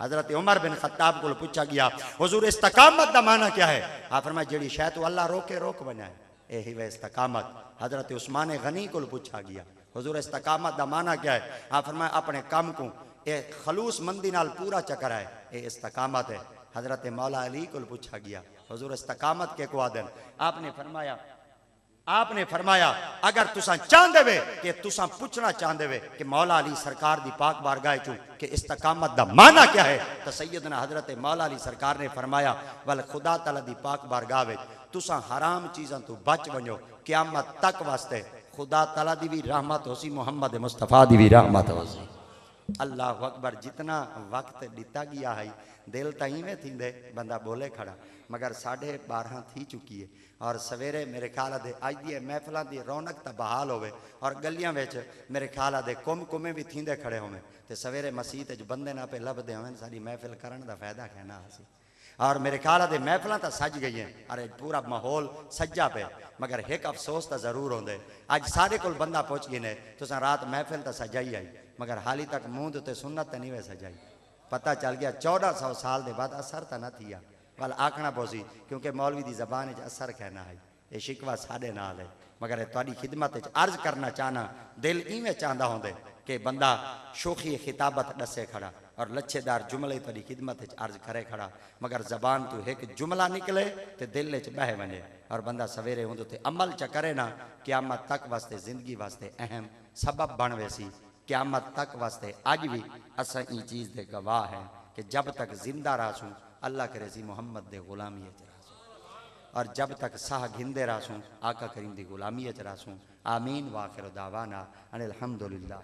हजरत उमर बिन खत्ताब को पूछा गया हुजूर इस्तकामत दा माना क्या है? आप फरमाया जेड़ी शै तो अल्लाह रोके रोक बनाए यही वे इस्तकामत। हजरत उस्मान गनी को पूछा गया हुजूर इस्तकामत दा माना क्या है? आप फरमाया अपने काम को ये खलूस मंदी नाल पूरा चक्कर है, ये इस्तकामत है। हजरत मौला अली को पूछा गया, हुजूर इस्तकामत के को आदन? आपने फरमाया अगर तुसा चाहते वे कि तुसा पूछना चाहते वे कि मौला अली सरकार दी पाक बारगाह चू कि इस्तकामत दा माना क्या है, तो सैयदना हजरत मौला अली सरकार ने फरमाया वल खुदा तआला दी पाक बारगाह विच तुसा हराम चीज़ां तो बच वञो, क़यामत तक वास्ते खुदा तआला दी भी रहमत होसी, मुहम्मद मुस्तफा दी भी रहमत होसी। अल्लाह अकबर। जितना वक्त दिता गया है दिल तो इवें थींदे बंदा बोले खड़ा, मगर 12:30 थी चुकी है और सवेरे मेरे ख्याल दे अज दी महफिलों की रौनक तो बहाल होवे और गलियां विच मेरे ख्याल दे कुमे भी थींदे खड़े होवे तो सवेरे मसीत च बंदे ना पे लभदे होवे, सारी महफिल करन दा फायदा कहना सी। और मेरे ख्याल दे महफिल तो सज गई हैं, अरे पूरा माहौल सज्जा पे, मगर एक अफसोस तो जरूर होंदे अज साढ़े कोल बंदा पहुँच गए ने तुसां रात महफिल तो सजाई आई मगर हाली तक मुंह ते सुन्नत तो नहीं वे सजाई। पता चल गया 1400 साल के बाद असर तो ना थिया, वाल आखना पोसी क्योंकि मौलवी की जबान असर कहना है, ये शिकवा साढ़े नाल है। मगर तुहाडी खिदमत अर्ज करना चाहना दिल इवें चाहता होंदे कि बंदा शोखी खिताबत दसे खड़ा और लच्छेदार जुमले तुहाडी खिदमत अर्ज करे खड़ा, मगर जबान तू एक जुमला निकले तो दिल च बह वने और बंदा सवेरे उहदे ते अमल च करे ना, क़यामत तक वास्ते जिंदगी वास्ते अहम सबब बन वेसी। क़यामत तक वास्ते अज भी असा ई चीज़ के गवाह हैं कि जब तक जिंदा रासूँ अल्लाह करे सी मुहम्मद दे गुलामी च रासूँ और जब तक साह घिंदे रासूँ आका करीम दी गुलामी च रासूँ। आमीन। वाखिर दावाना अनिल हम्दुलिल्लाह।